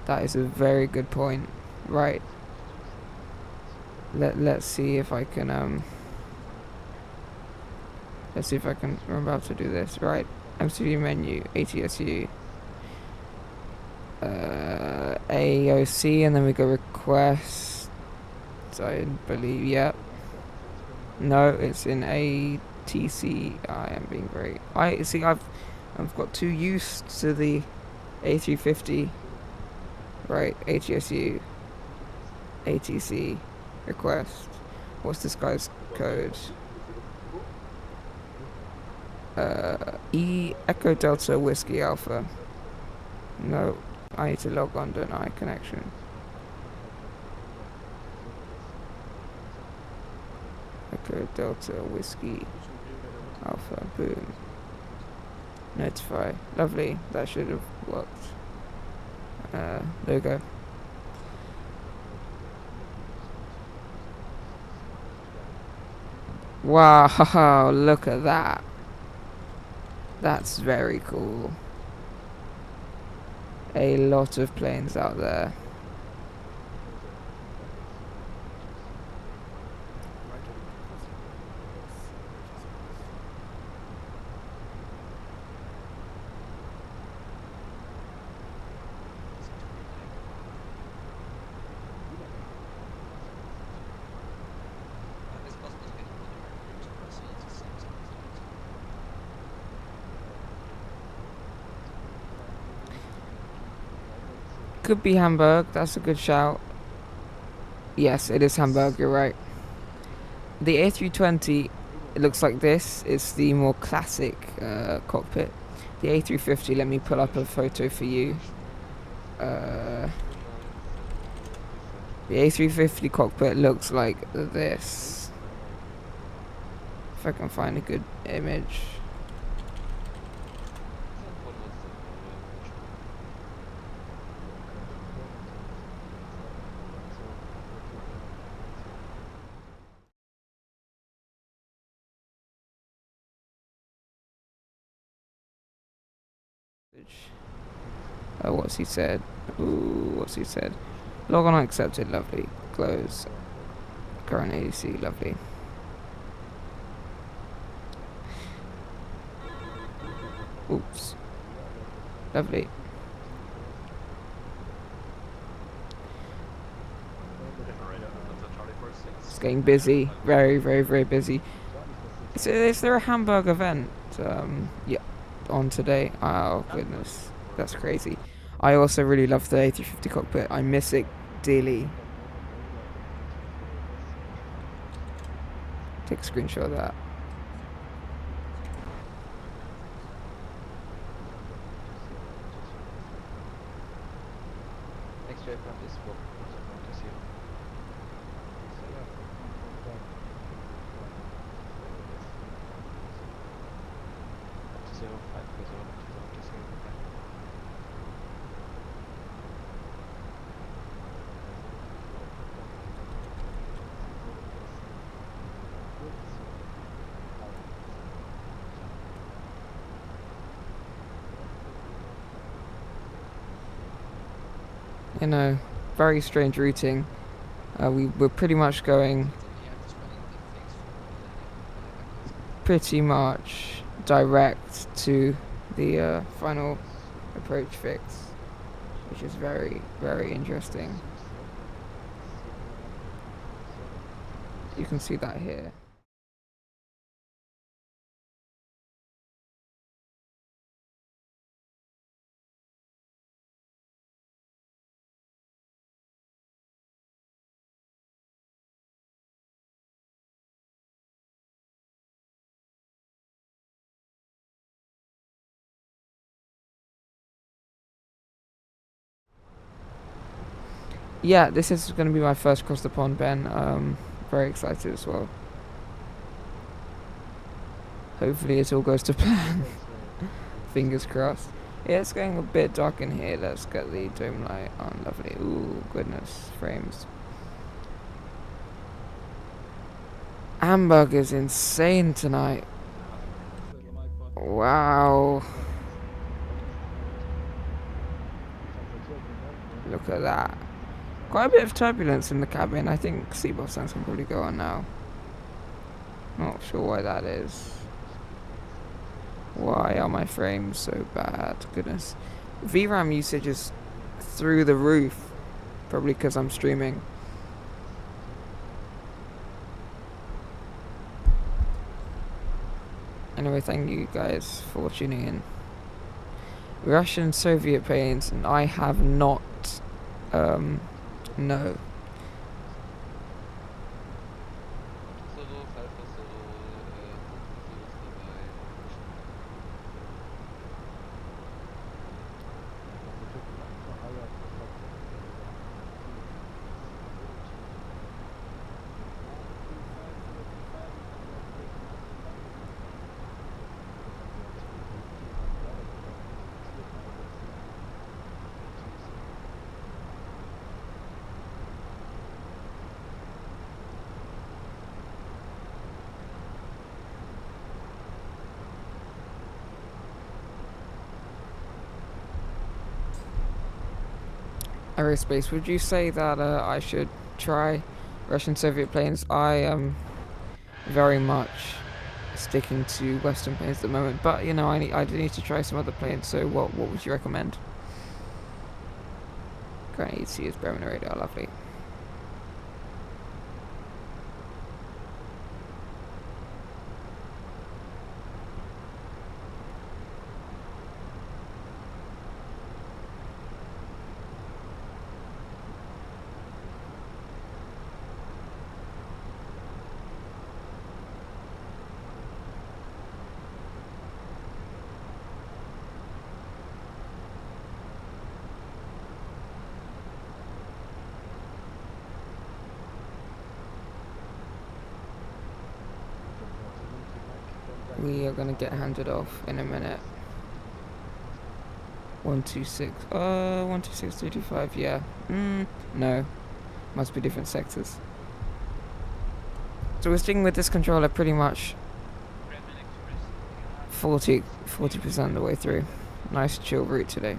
That is a very good point. Right. Let's see if I can, let's see if I can remember how to do this. Right. MCD menu, ATSU. AOC, and then we go request. I believe, yeah. No, it's in ATC. I am being very. I see. I've got too used to the A350. Right, ATSU, ATC, request. What's this guy's code? E Echo Delta Whiskey Alpha. No. I need to log on, don't I? Connection. Echo Delta Whiskey Alpha. Boom. Notify. Lovely. That should have worked. There we go. Wow, look at that. That's very cool. A lot of planes out there. Could be Hamburg. That's a good shout. Yes, it is Hamburg. You're right. The A320, it looks like this. It's the more classic cockpit. The A350, let me pull up a photo for you. The A350 cockpit looks like this. If I can find a good image. What's he said? Ooh, what's he said? Log on accepted, lovely. Close. Current ATC, lovely. Oops. Lovely. It's getting busy. Very, very, very busy. Is there a Hamburg event? Yeah, on today. Oh, goodness. That's crazy. I also really love the A350 cockpit. I miss it dearly. Take a screenshot of that. Next aircraft is booked. You know, very strange routing. We're pretty much going pretty much direct to the final approach fix, which is very, very interesting. You can see that here. Yeah, this is going to be my first cross the pond, Ben. Very excited as well. Hopefully it all goes to plan. Fingers crossed. Yeah, it's getting a bit dark in here. Let's get the dome light on. Lovely. Ooh, goodness. Frames. Hamburg is insane tonight. Wow. Look at that. Quite a bit of turbulence in the cabin. I think seatbelt signs can probably go on now. Not sure why that is. Why are my frames so bad? Goodness. VRAM usage is through the roof. Probably because I'm streaming. Anyway, thank you guys for tuning in. Russian Soviet planes, and I have not. No. Aerospace, would you say that I should try Russian Soviet planes? I am very much sticking to Western planes at the moment, but you know, I do need to try some other planes. So what would you recommend? Current ATC is Bremen radar, lovely. We are gonna get handed off in a minute. 126. 126.325. Yeah. No. Must be different sectors. So we're sticking with this controller pretty much 40% of the way through. Nice chill route today.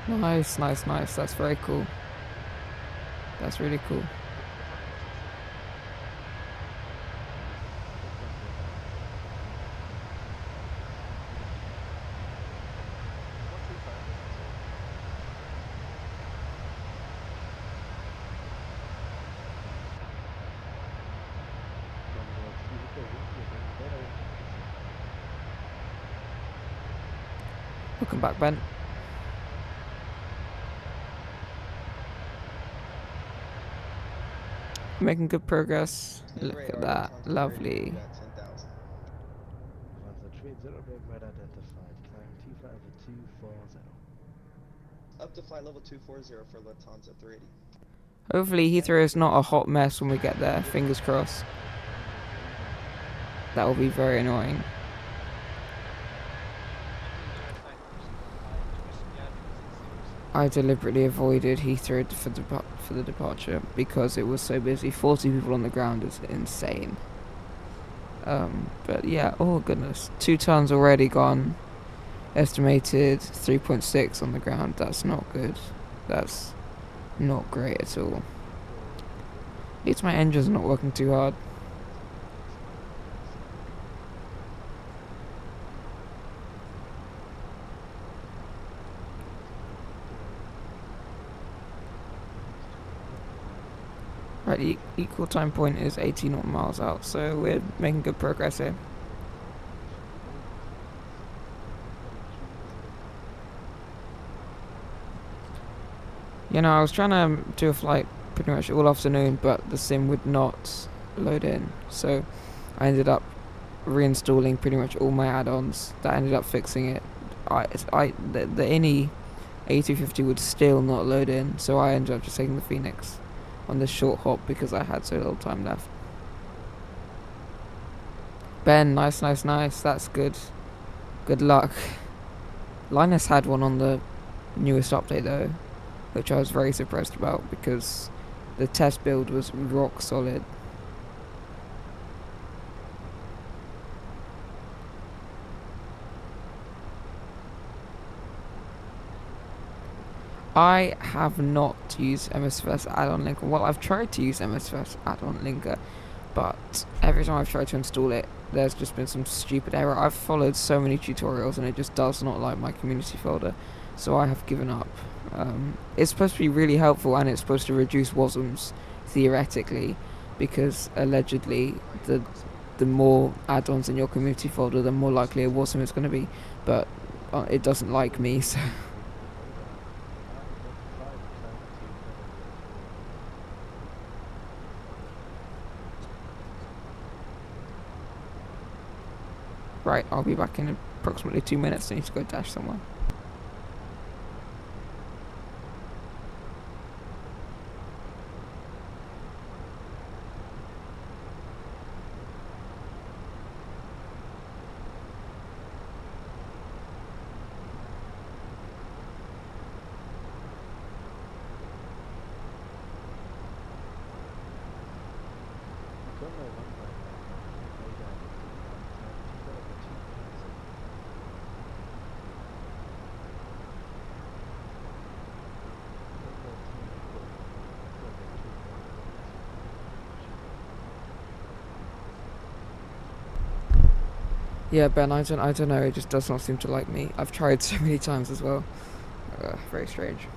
Nice. That's very cool. That's really cool. Welcome back, Ben. Making good progress. Look at that. Lovely. Up to flight level 240 for Lufthansa 380. Hopefully Heathrow is not a hot mess when we get there. Fingers crossed. That will be very annoying. I deliberately avoided Heathrow for the departure because it was so busy. 40 people on the ground is insane. But yeah, oh goodness. 2 tons already gone. Estimated 3.6 on the ground. That's not good. That's not great at all. At least my engine's not working too hard. Right, the equal time point is 80 knot miles out, so we're making good progress here. You know, I was trying to do a flight pretty much all afternoon, but the sim would not load in, so I ended up reinstalling pretty much all my add-ons. That ended up fixing it. The INI A250 would still not load in, so I ended up just taking the Phoenix on this short hop because I had so little time left. Ben, nice. That's good. Good luck. Linus had one on the newest update though, which I was very surprised about because the test build was rock solid. I have not used MSFS add-on linker. Well, I've tried to use MSFS add-on linker, but every time I've tried to install it, there's just been some stupid error. I've followed so many tutorials and it just does not like my community folder, so I have given up. It's supposed to be really helpful and it's supposed to reduce WASMs, theoretically, because allegedly the more add-ons in your community folder, the more likely a WASM is going to be, but it doesn't like me, so... Right, I'll be back in approximately 2 minutes. I need to go dash somewhere. Yeah, Ben, I don't know. It just does not seem to like me. I've tried so many times as well. Very strange.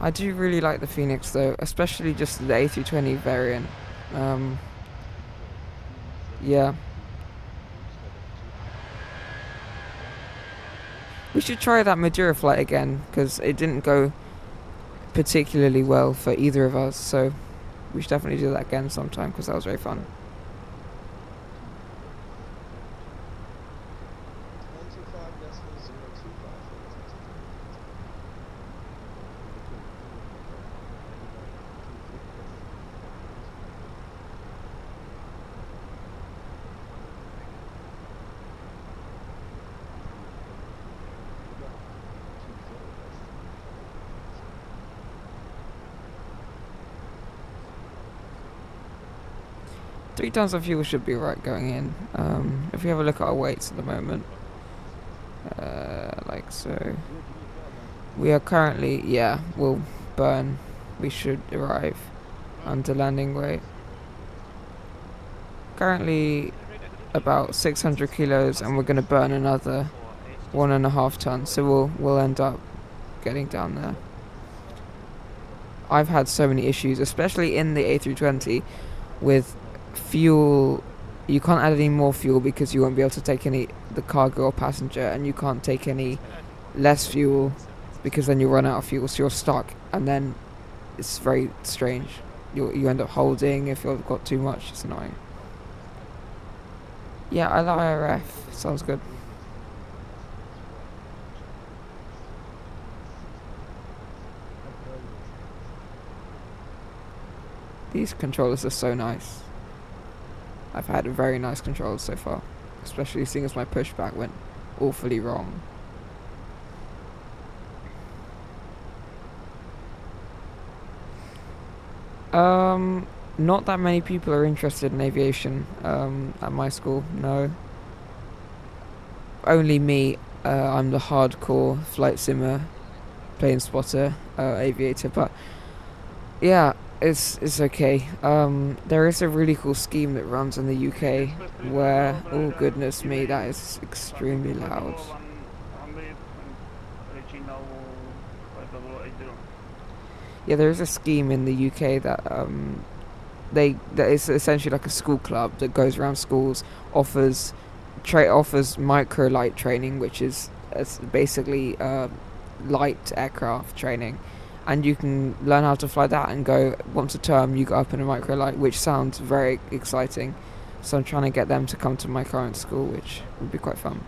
I do really like the Phoenix though, especially just the A320 variant. Yeah. We should try that Madeira flight again, because it didn't go particularly well for either of us, so we should definitely do that again sometime, because that was very fun. 125.025. Three tons of fuel should be right going in. If we have a look at our weights at the moment, like so, we are currently, yeah, we'll burn. We should arrive under landing weight. Currently about 600 kilos, and we're going to burn another 1.5 tons. So we'll end up getting down there. I've had so many issues, especially in the A320, with fuel. You can't add any more fuel because you won't be able to take any the cargo or passenger, and you can't take any less fuel because then you run out of fuel, so you're stuck, and then it's very strange. You end up holding if you've got too much. It's annoying. Yeah, I like IRF. Sounds good. These controllers are so nice. I've had very nice controls so far, especially seeing as my pushback went awfully wrong. Not that many people are interested in aviation at my school, no. Only me. I'm the hardcore flight simmer, plane spotter, aviator, but yeah, it's okay. There is a really cool scheme that runs in the UK where, oh goodness me, that is extremely loud. Yeah, there is a scheme in the UK that that is essentially like a school club that goes around schools, offers micro light training, which is basically light aircraft training, and you can learn how to fly that and go once a term you go up in a micro light, which sounds very exciting. So I'm trying to get them to come to my current school, which would be quite fun.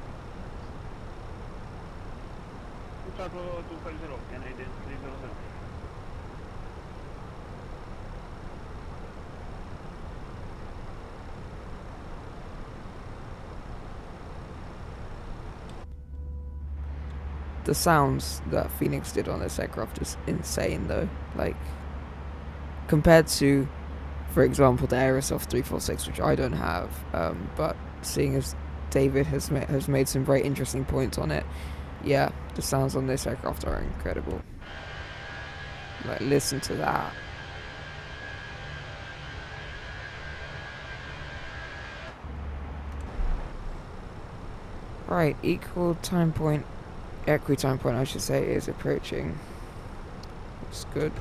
The sounds that Phoenix did on this aircraft is insane though, like compared to, for example, the Aerosoft 346, which I don't have, but seeing as David has made some very interesting points on it, yeah, the sounds on this aircraft are incredible. Like, listen to that. Right, equal time point, equi-time point I should say, is approaching. Looks good.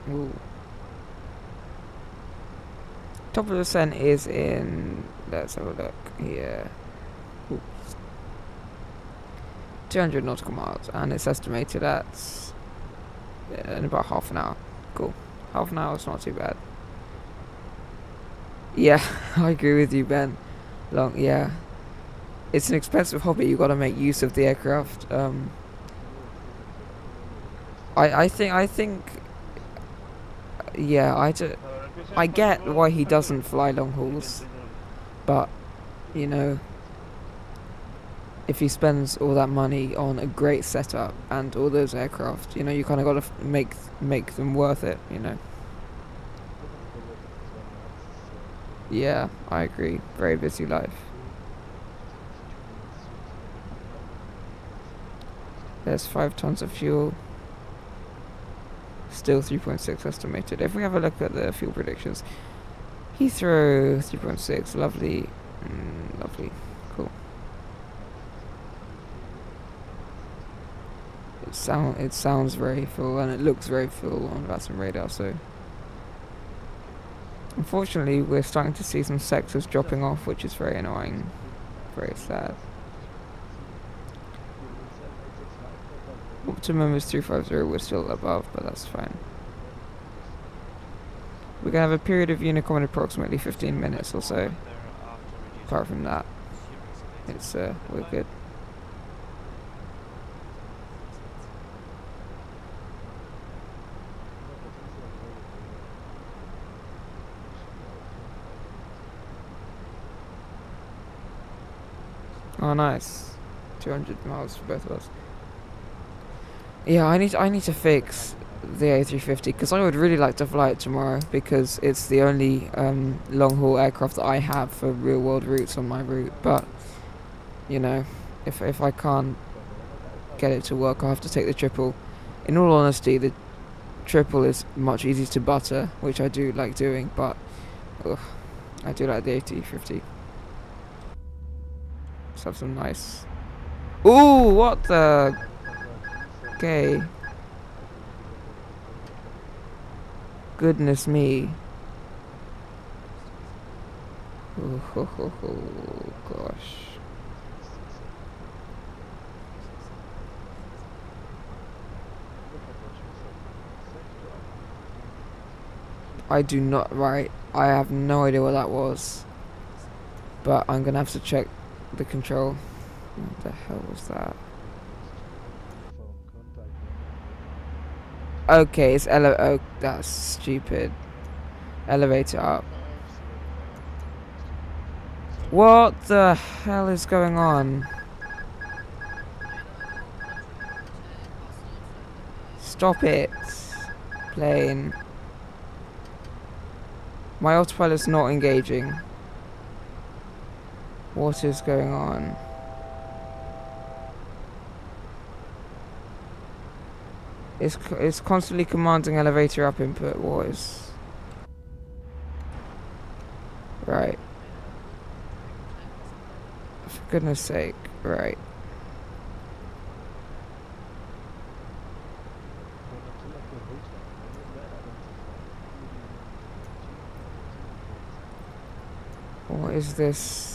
Ooh. Top of the descent is in, let's have a look here. Oops. 200 nautical miles, and it's estimated at in about half an hour. Cool. Half an hour is not too bad. Yeah, I agree with you, Ben. Yeah. It's an expensive hobby, you gotta make use of the aircraft. I think yeah, I get why he doesn't fly long hauls, but you know, if he spends all that money on a great setup and all those aircraft, you know, you kind of got to make them worth it, you know. Yeah, I agree. Very busy life. There's 5 tons of fuel. Still 3.6 estimated. If we have a look at the fuel predictions, Heathrow 3.6, lovely, lovely, cool. It sounds very full and it looks very full on VATSIM radar. So unfortunately, we're starting to see some sectors dropping off, which is very annoying, very sad. Optimum is 350. We're still above, but that's fine. We're gonna have a period of Unicom in approximately 15 minutes or so. Apart from that, it's we're good. Oh, nice. 200 miles for both of us. Yeah, I need to fix the A350 because I would really like to fly it tomorrow because it's the only long haul aircraft that I have for real world routes on my route. But you know, if I can't get it to work, I'll have to take the triple. In all honesty, the triple is much easier to butter, which I do like doing. But I do like the A350. Let's have some nice. Ooh, what the? Okay. Goodness me. Oh, gosh. I do not. Right. I have no idea what that was. But I'm gonna have to check the control. What the hell was that? Okay, it's oh, that's stupid. Elevator up. What the hell is going on? Stop it. Plane. My autopilot's not engaging. What is going on? It's constantly commanding elevator up input. What is? Right. For goodness sake. Right. What is this?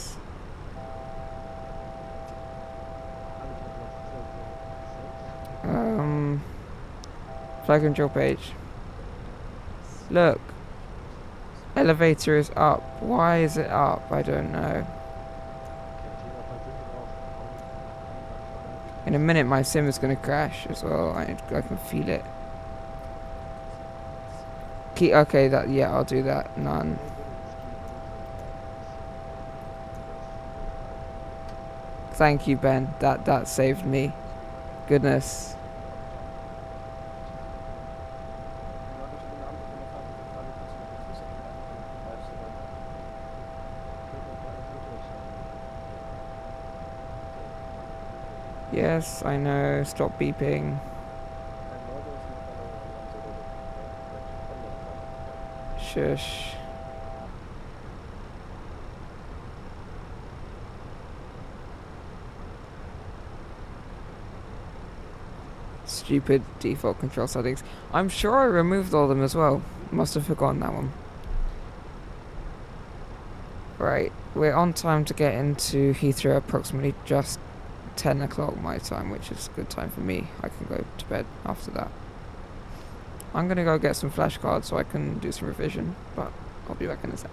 Flight control page. Look. Elevator is up. Why is it up? I don't know. In a minute my sim is going to crash as well. I can feel it. Okay, yeah, I'll do that. None. Thank you, Ben. That saved me. Goodness. Yes, I know. Stop beeping. Shush. Stupid default control settings. I'm sure I removed all of them as well. Must have forgotten that one. Right, we're on time to get into Heathrow approximately just 10 o'clock my time, which is a good time for me. I can go to bed after that. I'm gonna go get some flashcards so I can do some revision, but I'll be back in a sec.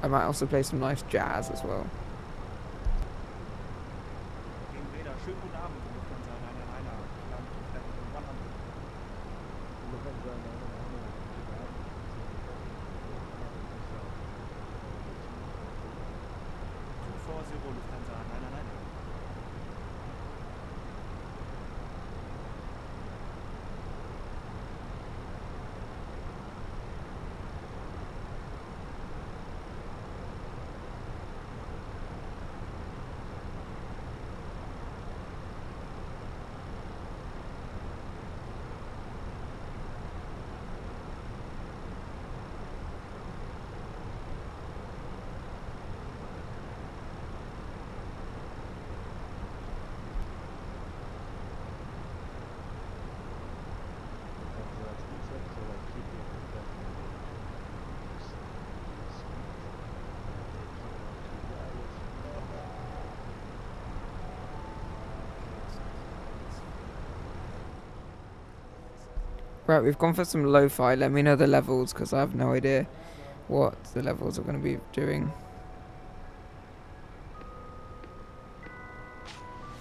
I might also play some nice jazz as well. Right, we've gone for some lo-fi. Let me know the levels, because I have no idea what the levels are going to be doing.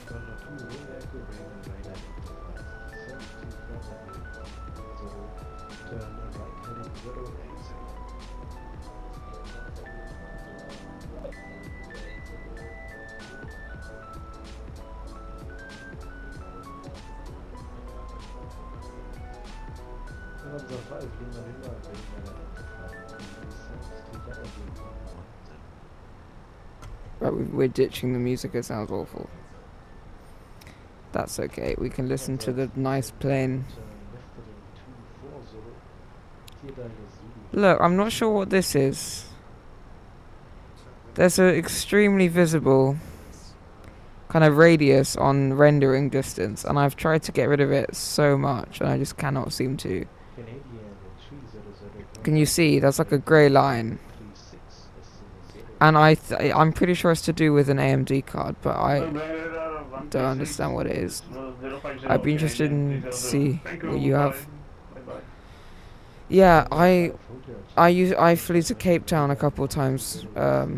Thunder 2, Romeo Echo, Raven Radar identified. Descend to runway 10, turn right heading 080. Lufthansa 5, Lima Lima, Raven Radar identified. Descend to runway 110. Right, we're ditching the music. It sounds awful. That's okay. We can listen to the nice plane. Turn left heading 240. Theodore Zulu. Look, I'm not sure what this is. There's an extremely visible kind of radius on rendering distance, and I've tried to get rid of it so much, and I just cannot seem to. Canadian 3001. Can you see? There's like a grey line. 36, And I'm pretty sure it's to do with an AMD card, but I don't understand what it is. I'd be interested in to see what you have. Yeah, I flew to Cape Town a couple of times a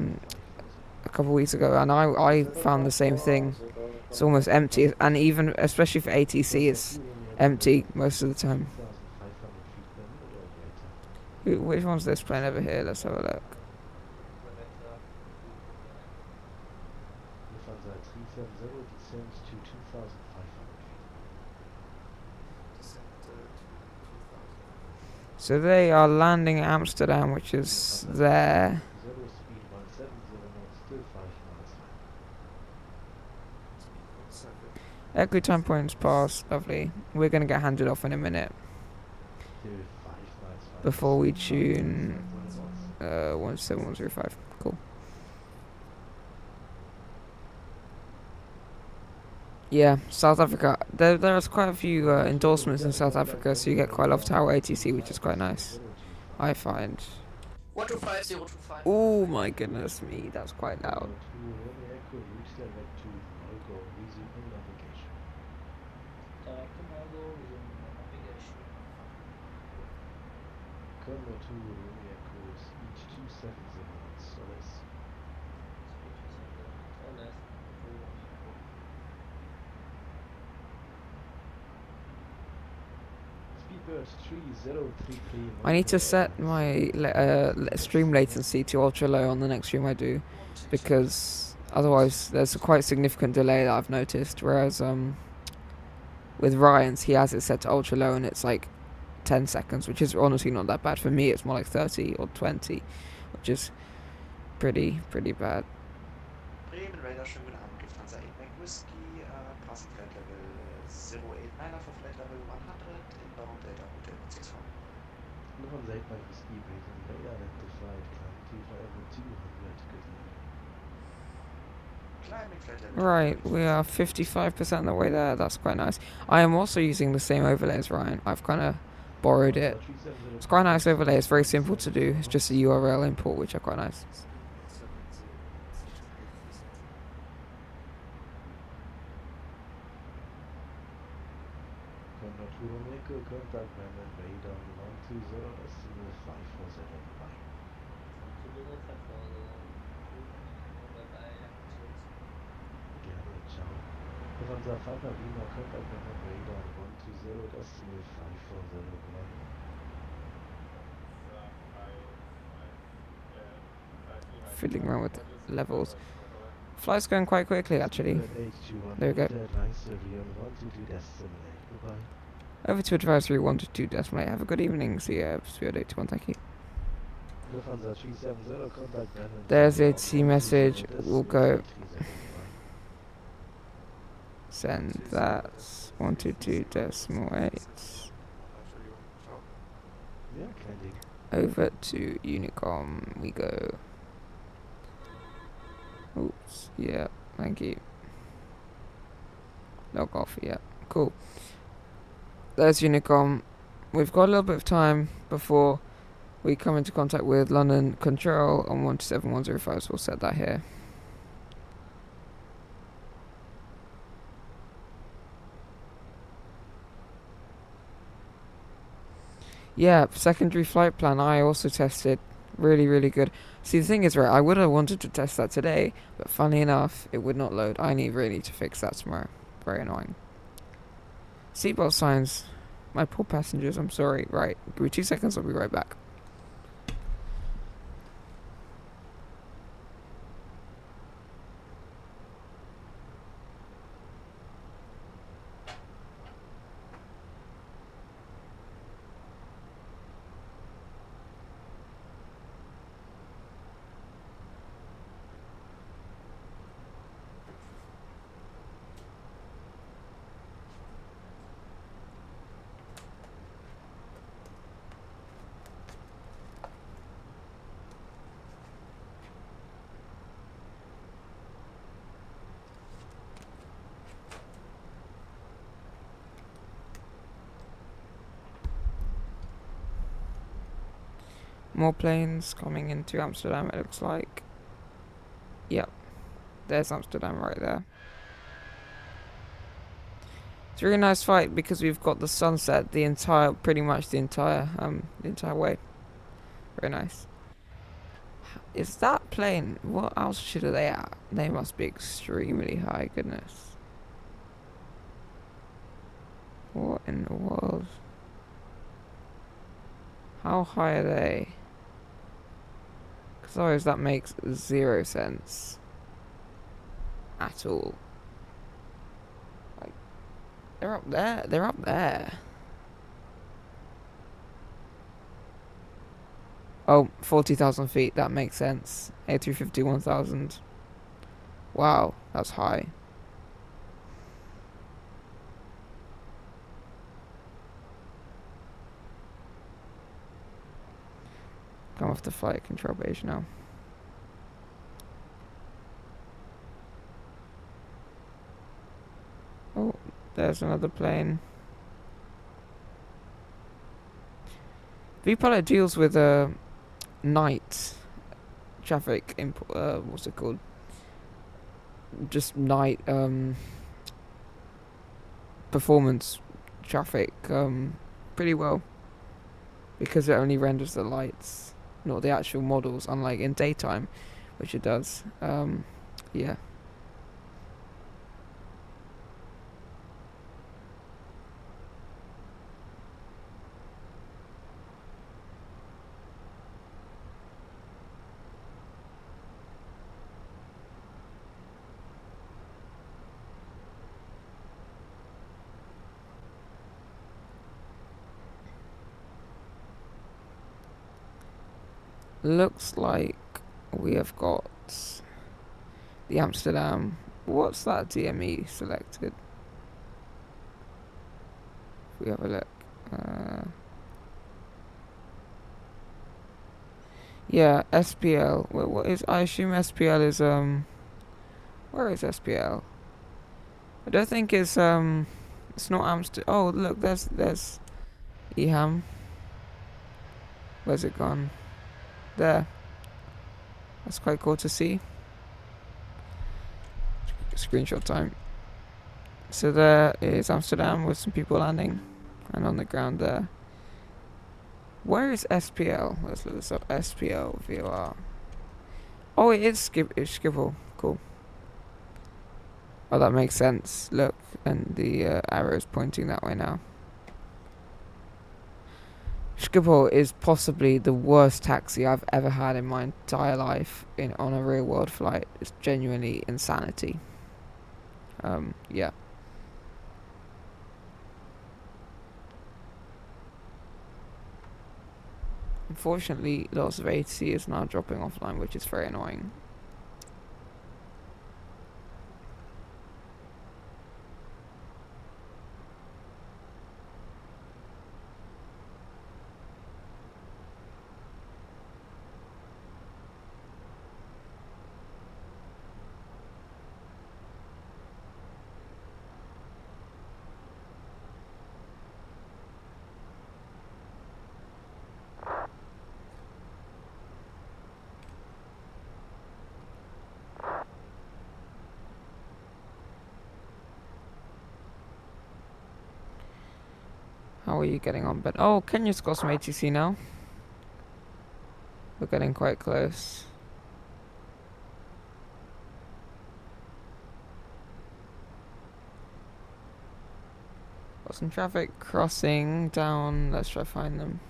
couple of weeks ago, and I found the same thing. It's almost empty, and even especially for ATC, it's empty most of the time. Which one's this plane over here? Let's have a look. Lufthansa 370 descends to 2,500 feet. So they are landing at Amsterdam, which is there. Zero speed 170 knots, still 5 miles high. Echo time points passed. Lovely. We're going to get handed off in a minute. Still 5 miles high. Before we tune 17105. Cool. Yeah, South Africa. There's quite a few endorsements in South Africa, so you get quite a lot of tower ATC, which is quite nice, I find. 125025. Oh my goodness me, that's quite loud. Romeo Echo, reach direct to Margo, resume navigation. Direct to Margo, resume navigation. Condor 2, Romeo Echo, speed 270 knots, so less. Speedbird 3033. I need to set my stream latency to ultra low on the next stream I do, because otherwise there's a quite significant delay that I've noticed, whereas with Ryan's he has it set to ultra low and it's like 10 seconds, which is honestly not that bad. For me it's more like 30 or 20, which is pretty bad. Bremen Radar, schönen guten Abend, Lufthansa 8 Mac Whiskey, passing flight level 089 for flight level 100, inbound Delta Hotel 64. Lufthansa 8 Mike Whiskey, Bremen Radar identified, climb to level 200, good evening. Climbing flight level Right, we are 55% the way there. That's quite nice. I am also using the same overlay as Ryan. I've kind of borrowed it. It's quite a nice overlay. It's very simple to do. It's just a URL import, which are quite nice. Condor 2 Romeo Echo, contact Bremen Radar 120, decimal 540, bye. Gerne, ciao. Lufthansa 5 Lima, contact Bremen Radar 120, decimal 540, bye. Fiddling around with levels. Flight's going quite quickly, actually. There we go. Over to advisory 122 decimal 8. Have a good evening. See you, Spirit 81. Thank you. There's a ATC message. We'll go send that 122 decimal 8 over to Unicom. We go. Oops. Yeah. Thank you. Log off. Yeah. Cool. There's Unicom. We've got a little bit of time before we come into contact with London Control on 127105, so we'll set that here. Yeah, secondary flight plan I also tested. Really, really good. See, the thing is, right, I would have wanted to test that today, but funny enough, it would not load. I need really to fix that tomorrow. Very annoying. Seatbelt signs. My poor passengers, I'm sorry. Right, give me 2 seconds, I'll be right back. More planes coming into Amsterdam, it looks like. Yep, there's Amsterdam right there. It's a really nice flight because we've got the sunset pretty much the entire way. Very nice. Is that plane, what altitude are they at? They must be extremely high, goodness. What in the world? How high are they? Because otherwise that makes 0 sense. At all. Like, they're up there, they're up there. Oh, 40,000 feet, that makes sense. A350 1000. Wow, that's high. Come off the flight control page now. Oh, there's another plane. VPilot deals with night traffic. What's it called? Just night performance traffic pretty well, because it only renders the lights, not the actual models, unlike in daytime, which it does. Yeah. Looks like we have got the Amsterdam. What's that DME selected? If we have a look. Yeah, SPL. What is? I assume SPL is Where is SPL? I don't think it's not Amsterdam. Oh, look, there's EHAM. Where's it gone? There. That's quite cool to see. Screenshot time. So there is Amsterdam with some people landing, and on the ground there. Where is SPL? Let's look this up. SPL VOR. Oh, it's Schiphol. Cool. Oh, that makes sense. Look, and the arrow's pointing that way now. Schiphol is possibly the worst taxi I've ever had in my entire life on a real world flight. It's genuinely insanity. Yeah. Unfortunately, lots of ATC is now dropping offline, which is very annoying. How are you getting on, Ben? Oh, Kenya's got some ATC now. We're getting quite close. Got some traffic crossing down. Let's try to find them.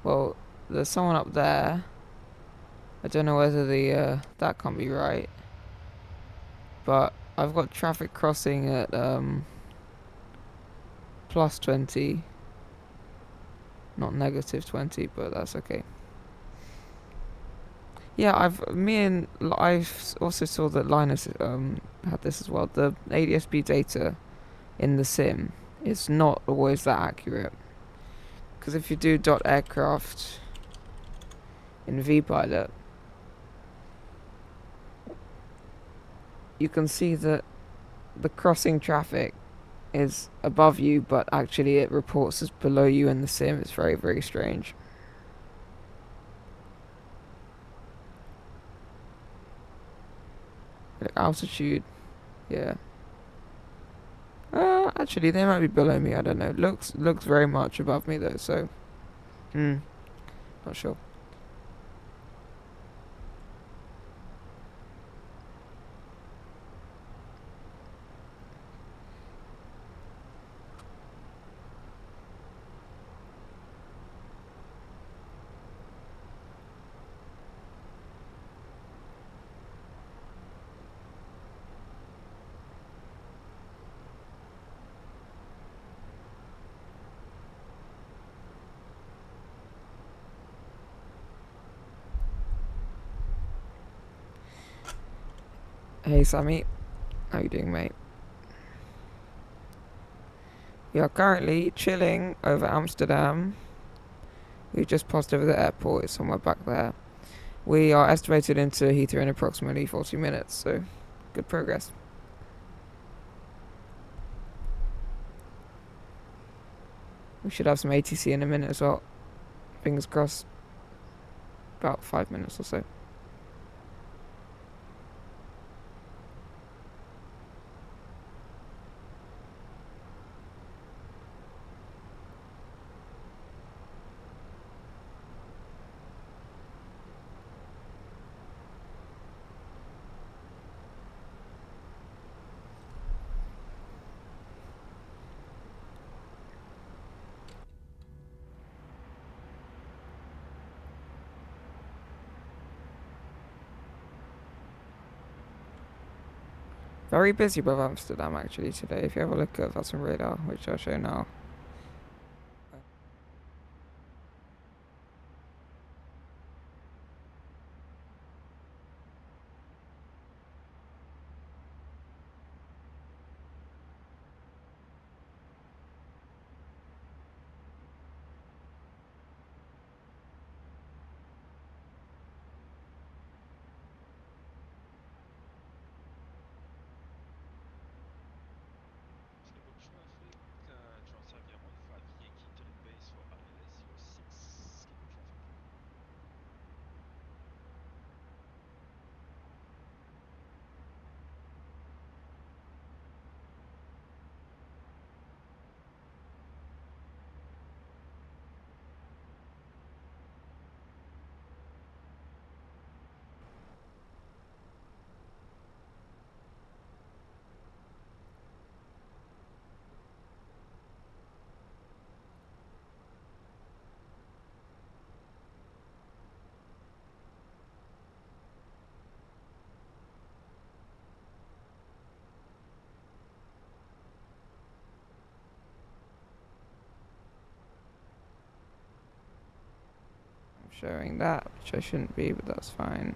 Well, there's someone up there. I don't know whether the that can't be right. But I've got traffic crossing at plus 20. Not negative 20, but that's okay. Yeah, I've also saw that Linus had this as well. The ADSB data in the sim is not always that accurate. Because if you do .aircraft in vPilot, you can see that the crossing traffic is above you, but actually it reports as below you in the sim. It's very, very strange. Like altitude, yeah. Actually, they might be below me. I don't know. Looks very much above me though. So, not sure. Hey Sammy, how you doing, mate? We are currently chilling over Amsterdam. We just passed over the airport. It's somewhere back there. We are estimated into Heathrow in approximately 40 minutes, so good progress. We should have some ATC in a minute as well. Fingers crossed. About 5 minutes or so. Very busy above Amsterdam actually today. If you have a look at VATSIM radar, which I'll show now. Transfer via 15 Yankee to the base for ILS 06, scheduled traffic. I'm showing that, which I shouldn't be, but that's fine.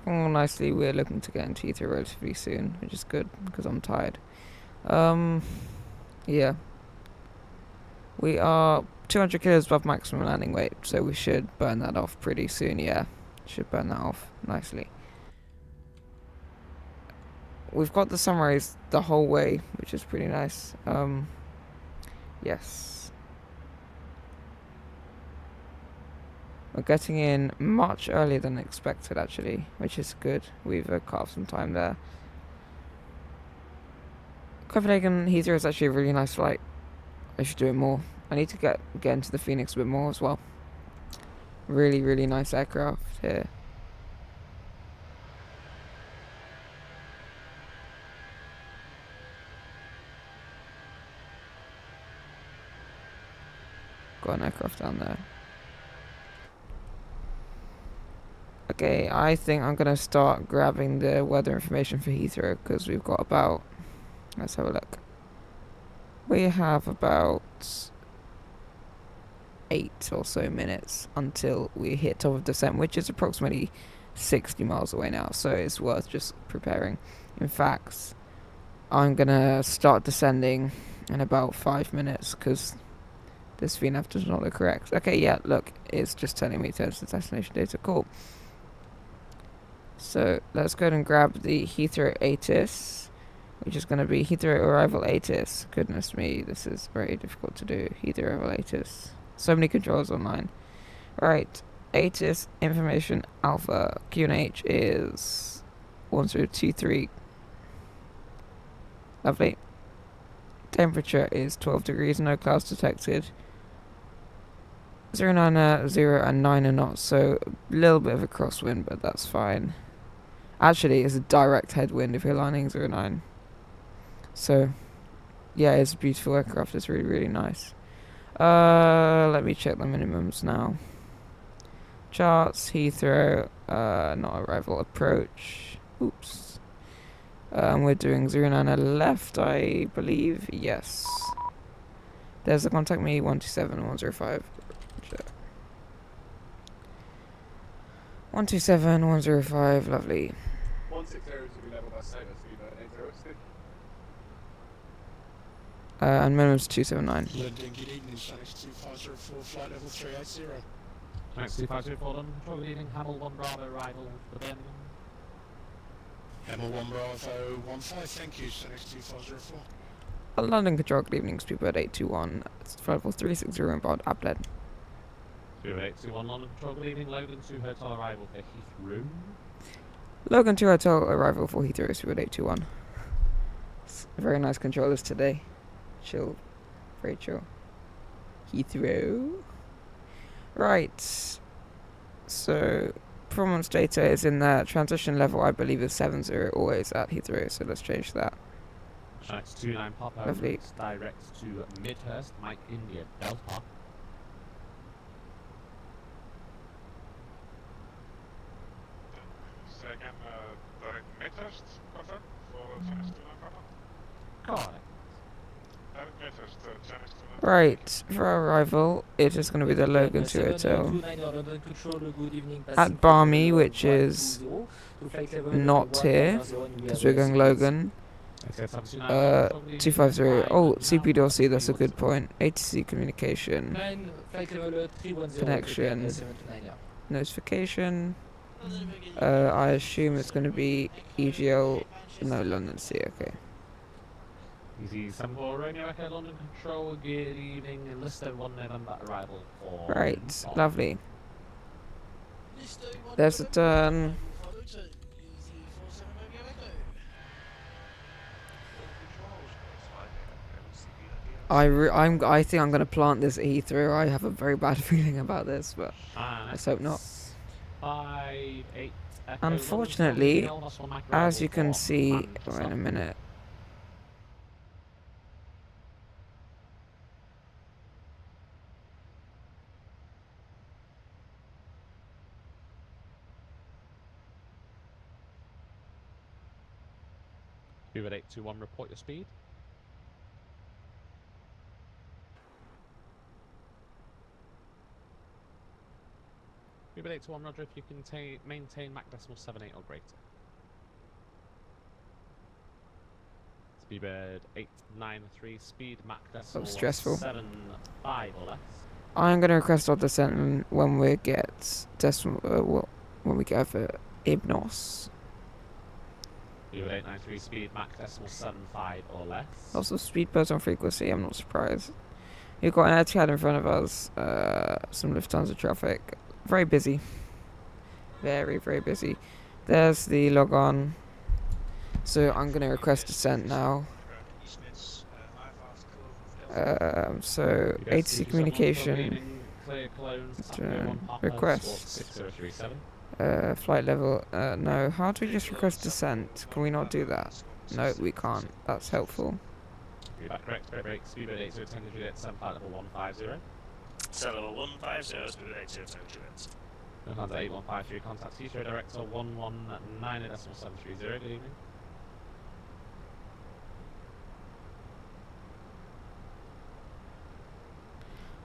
tracking all nicely. We're looking to get into Heathrow relatively soon, which is good because I'm tired. Yeah. We are 200 kilos above maximum landing weight, so we should burn that off pretty soon. Yeah, should burn that off nicely. We've got the sun rays the whole way, which is pretty nice. Yes. We're getting in much earlier than expected, actually, which is good. We've cut off some time there. Copenhagen-Heathrow is actually a really nice flight. I should do it more. I need to get into the Phoenix a bit more as well. Really, really nice aircraft here. Got an aircraft down there. Okay, I think I'm gonna start grabbing the weather information for Heathrow because we've got about, let's have a look. We have about 8 or so minutes until we hit top of descent, which is approximately 60 miles away now, so it's worth just preparing. In fact, I'm gonna start descending in about 5 minutes because this VNAV does not look correct. Okay, yeah, look, it's just telling me to enter the destination data. Cool. So let's go ahead and grab the Heathrow ATIS, which is going to be Heathrow Arrival ATIS. Goodness me, this is very difficult to do. Heathrow Arrival ATIS. So many controls online. Right, ATIS information alpha. QNH is 1023. Lovely. Temperature is 12 degrees, no clouds detected. 0, 0 and 9 are not, so a little bit of a crosswind, but that's fine. Actually, it's a direct headwind if you're landing 09. So, yeah, it's a beautiful aircraft. It's really, really nice. Let me check the minimums now. Charts, Heathrow, not arrival, approach. Oops. We're doing 09 left, I believe. Yes. There's the contact me, 127, 105. 127, 105, lovely. 160 to be level by Sailor, so you know 806. And minimum's 279. London, good evening, Sonics 2504, flight level 380. Thanks, 2504 London, control, good evening, Hamel 1 Bravo, arrival for Birmingham. Hamel 1 Bravo 15, thank you, Sonics 2504. London control, good evening, Speedbird 821, flight level 360 inbound, Abled. 0821 London control, good evening, Logan 2 hotel arrival for Heathrow. Logan 2 hotel arrival for Heathrow, Speedbird 821. Very nice controllers today. Chill. Very chill. Heathrow. Right. So, performance data is in there. Transition level, I believe, is 70 always at Heathrow, so let's change that. Shanks 29 Papa, Lovely. direct to Midhurst, Mike India, Delta. Second, direct Midhurst, confirm, for Sonics 29 Papa. Correct. Direct Midhurst, Sonics 29 Right, for our arrival, it is going to be the Logan 2 hotel at Barmy, which is not here, because we're going Logan. 250. Oh, CPDLC, that's a good point. ATC communication. Connection. Notification. I assume it's going to be EGL. No, London C, okay. Easy 74 Romeo Echo London Control, good evening, Lister 1 November arrival for... Right, lovely. There's a turn. I think I'm gonna plant this at Heathrow. I have a very bad feeling about this, but let's hope not. 5, 8, Echo Unfortunately, London, Control, Macro as you arrival can for see, Manchester. wait a minute. Two at 821, report your speed. Speedbird 821, Roger, if you can maintain Mach decimal 78 or greater. Speedbird 893, speed Mach decimal stressful. 75 or less. I'm gonna request our descent when we get when we get over Ibnos. Speedbird 893, speed Mach decimal 75 or less. Lots of speedbirds on frequency. I'm not surprised. We've got an Etihad in front of us. Some Lufthansa traffic. Very busy. Very, very busy. There's the log on. So I'm gonna request descent now. So ATC communication. Request. Flight level. No. How do we just request descent? Can we not do that? No, we can't. That's helpful. Correct, break, speedbird 8010 Juliet, 7 flight level 150. 7 level 150, speedbird 8010 Juliet. Lufthansa 8153, contact Heathrow Director 119.730, good evening.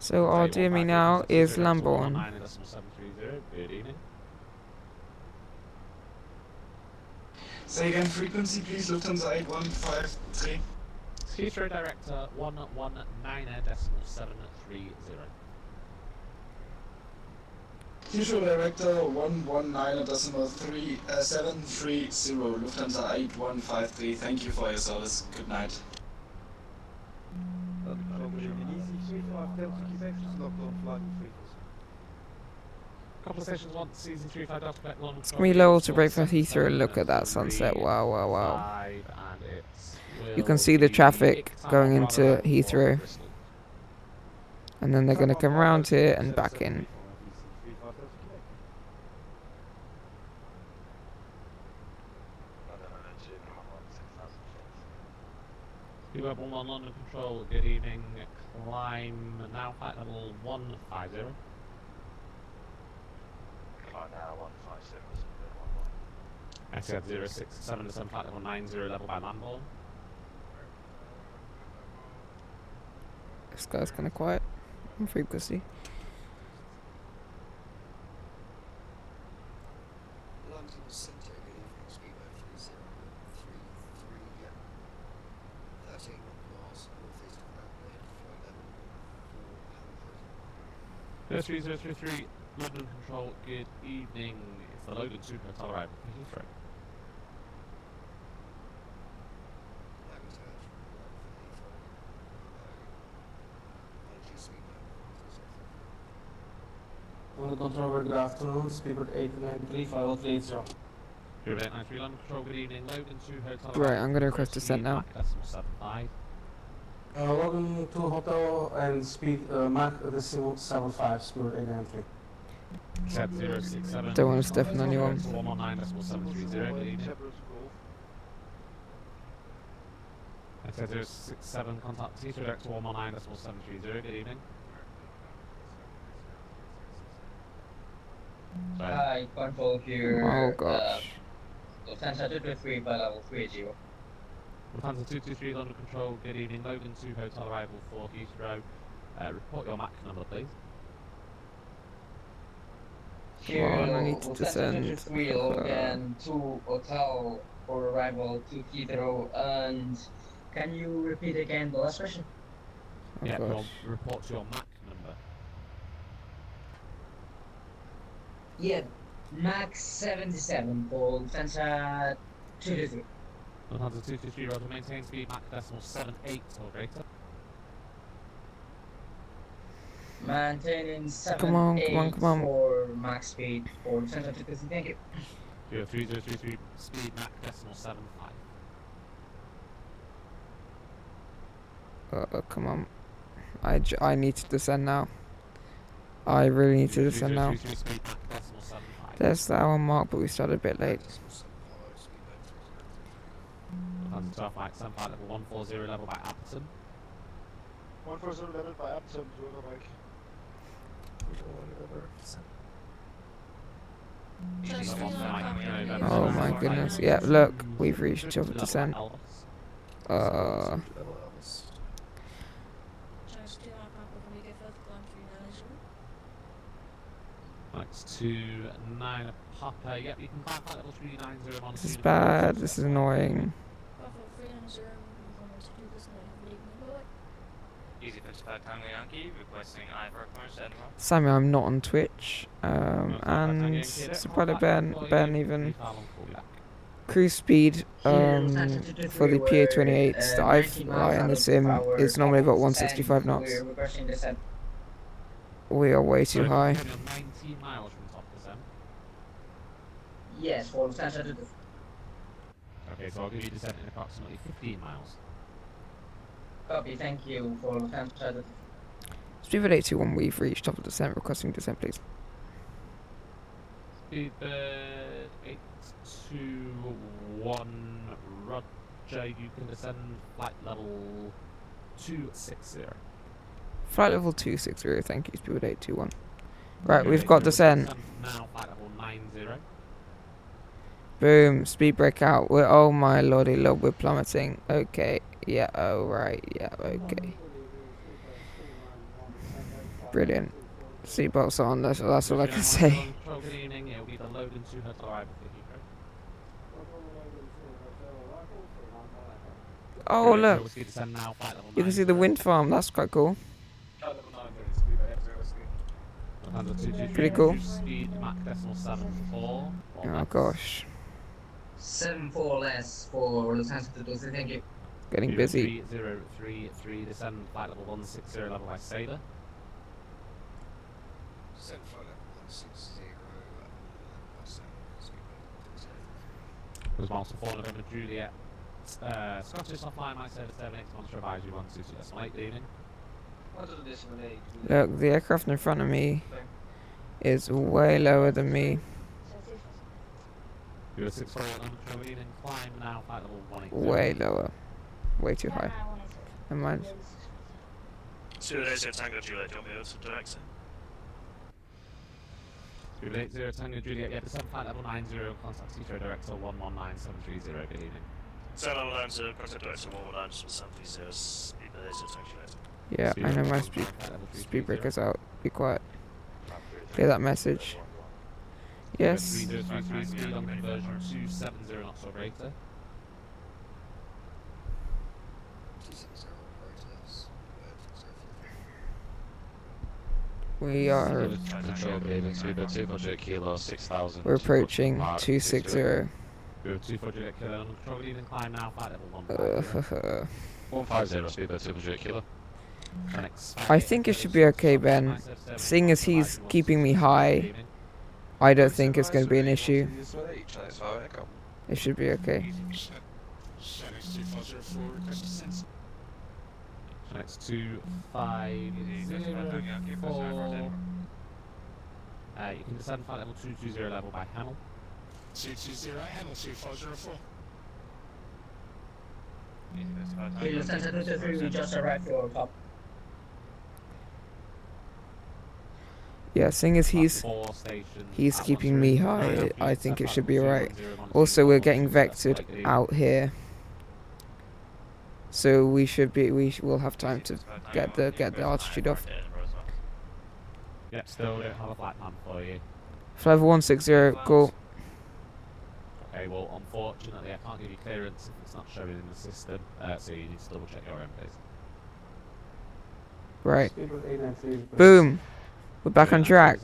So our DME now is Lambourne. 119.730, good evening. Say again, frequency please, Lufthansa 8153. Heathrow Director 119.730. Heathrow Director 119.730, Lufthansa 8153. Thank you for your service. Good night. Couple of stations, one season 35 Delta Quebec London. It's gonna be low to break for Heathrow and look at that sunset. Wow, wow, wow. You can see the traffic going into Heathrow. And then they're gonna come around here and back in. You have 11 London Control, good evening. Climb now, flight level 150. Climb now, 150, Etihad 067 to 7 flight level 90 level by Lambourne. This guy's kinda quiet on frequency. London Centre, good evening, speedbird 3033, 13 miles northeast of Adelaide, flight level 400. 03033, London Control, good evening. It's the Logan 2 Hotel arrival for Heathrow. London Control, good afternoon, speedbird 893, 5030. Speedbird 893, London Control, good evening. Logan 2 Hotel Right, I'm gonna request descent now. Decimal 75. Logan 2 Hotel and speed Mach decimal 75, speedbird 893. Set 067. Don't want to step on anyone. 119.730, good evening. Set 067, contact Heathrow Director 119.730, good evening. Hi, control here. Oh gosh. Lufthansa 223 by level 30. Lufthansa 223 London Control, good evening. Logan 2 Hotel arrival for Heathrow. Report your Mach number, please. Here, Come on, I need to Lufthansa descend. 223 Logan 2 Hotel for arrival to Heathrow. And can you repeat again the last question? Oh Yeah, gosh. report your Mach number. Yeah, Max 77 for Lufthansa 223. Lufthansa 223 Roger, maintain speed Mach decimal 78 or greater. Maintaining 78 Come on, for max speed for Lufthansa 223. Thank you. 3033 speed Mach decimal 75. Come on. I need to descend now. I really need to descend now. There's the hour mark, but we started a bit late. Lufthansa 12 flight 7 flight level 140 level by Appleton. 140 level by Appleton, Zurich. Oh my goodness. Yeah, look, we've reached top of descent. Next to 9 Papa. Yep, you can climb flight level 390 on This is bad. This is annoying. Easy 55 Tango Yankee, requesting I for commerce Admiral. Samuel, I'm not on Twitch. And it's probably Ben even. Cruise speed for the PA-28s that I fly in the sim is normally about 165 knots. We're reversing descent. We are way too high. 19 miles from top of the Yes, for Lufthansa to Okay, so I'll give you descent in approximately 15 miles. copy, thank you for Lufthansa to Speedbird 821, we've reached top of descent, requesting descent please. Speedbird 821, Roger, you can descend flight level 260. Flight level 260, thank you, Speedbird 821. Right, we've got descent. Now flight level 90. Boom, speed break out. We're, oh my lordy lord, we're plummeting. Okay, yeah, oh right, yeah, okay. Brilliant. Seatbelts on, that's all I can say. Good evening, it'll be the load into Heathrow arrival for Heathrow. Oh look, you can see the wind farm, that's quite cool. Pretty cool. Speed Mach decimal 74. Oh gosh. 74 less for Lufthansa to Dulce, thank you. Getting busy. 3033, descend flight level 160, level by Sailor. Descend flight level 160, Was Master 4 November Juliet. Scottish offline, my service 78, Monster Advisory 122.8, leaving. Look, the aircraft in front of me is way lower than me. You were 6 leaving, climb now, flight level 180. Way lower. Way too high. Never mind. Stuart 80 Tango Juliet, do you want me to direct it? Stuart 80 Tango Juliet, yeah, descend flight level 90, contact Heathrow Director 119730, good evening. So level 90, contact director 119730, Speedbird 80 Tango Juliet. Yeah, I know my speed breaker's out. Be quiet. Clear that message. Yes. 3033 speed on conversion 270 knots or greater. 260 operators. We are. We're approaching 260. We're 240 kilo on control, leaving climb now, flight level 150. 150, speedbird 200 kilo. I think it should be okay, Ben. Seeing as he's keeping me high, I don't think it's going to be an issue. It should be okay. Next 250. You can descend flight level 220 level by Hamel. 220 Hamel 2504. Lufthansa 223, we just arrived to our top. Yeah, seeing as he's keeping me high, I think it should be alright. Also, we're getting vectored out here, so we will have time to get the altitude off. Yep, still don't have a flight plan for you. Flight level 160, cool. Okay, well, unfortunately, I can't give you clearance if it's not showing in the system, so you need to double check your own base. Right. Boom. We're back on track.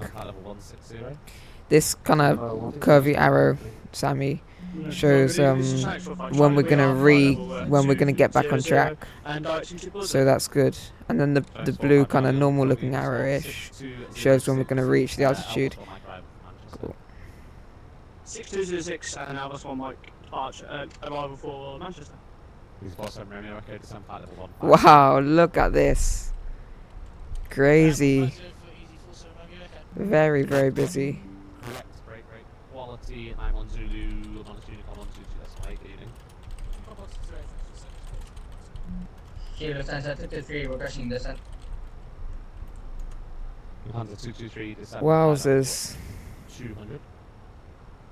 This kind of curvy arrow, Sammy, shows when we're gonna get back on track. So that's good. And then the blue kind of normal looking arrow-ish shows when we're gonna reach the altitude. Cool. 6226 and Albus 1 Mike Archer, arrival for Manchester. Wow, look at this. Crazy. Very, very busy. Correct, break rate, quality, 91 Zulu, longitude, 122.8, leading. Kilo Lufthansa 223, we're crushing descent. Lufthansa 223, descent. Wowzers. 200.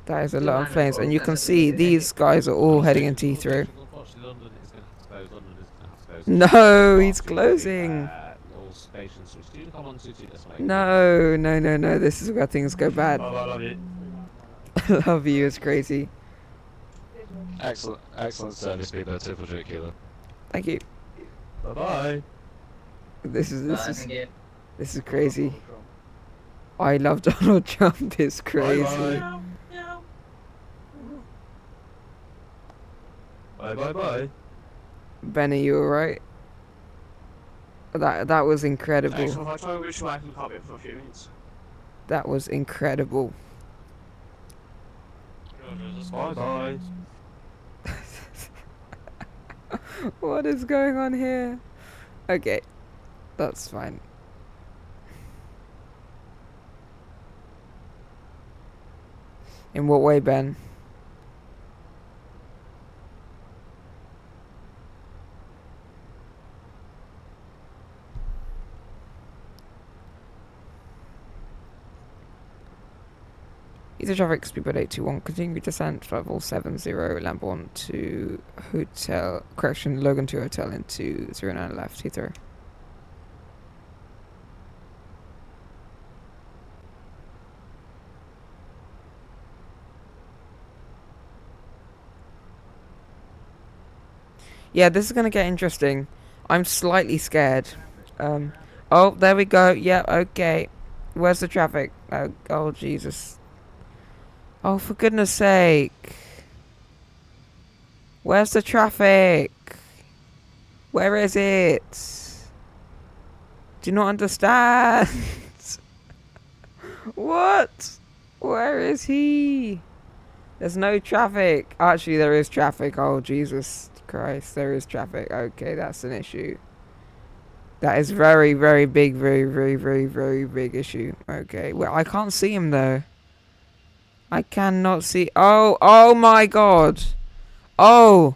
That is a lot of planes, and you can see these guys are all heading into Heathrow. Unfortunately, London is going to have to close. No, he's closing. station switch. Do you come on 22 this way? No, no, no, no. This is where things go bad. Oh, I love you. Love you is crazy. Excellent service, people. 2 Kilo. Thank you. Bye bye. This Thank is you. this is crazy. I love Donald Trump. It's crazy. Bye. Benny, you alright? That was incredible. Excellent. I'll try and wish you I can copy it for a few minutes. That was incredible. Bye. What is going on here? Okay, that's fine. In what way, Ben? Easy traffic, speedboat 821, continue descent, level 70, lamp 1 to hotel, correction, Logan 2 hotel into 09 left, Heathrow. Yeah, this is gonna get interesting. I'm slightly scared. Oh, there we go. Yeah, okay. Where's the traffic? Oh, Jesus. Oh, for goodness sake. Where's the traffic? Where is it? Do you not understand? What? Where is he? There's no traffic. Actually, there is traffic. Oh, Jesus Christ. There is traffic. Okay, that's an issue. That is very, very big, very big issue. Okay. Well, I can't see him, though. I cannot see. Oh my God. Oh.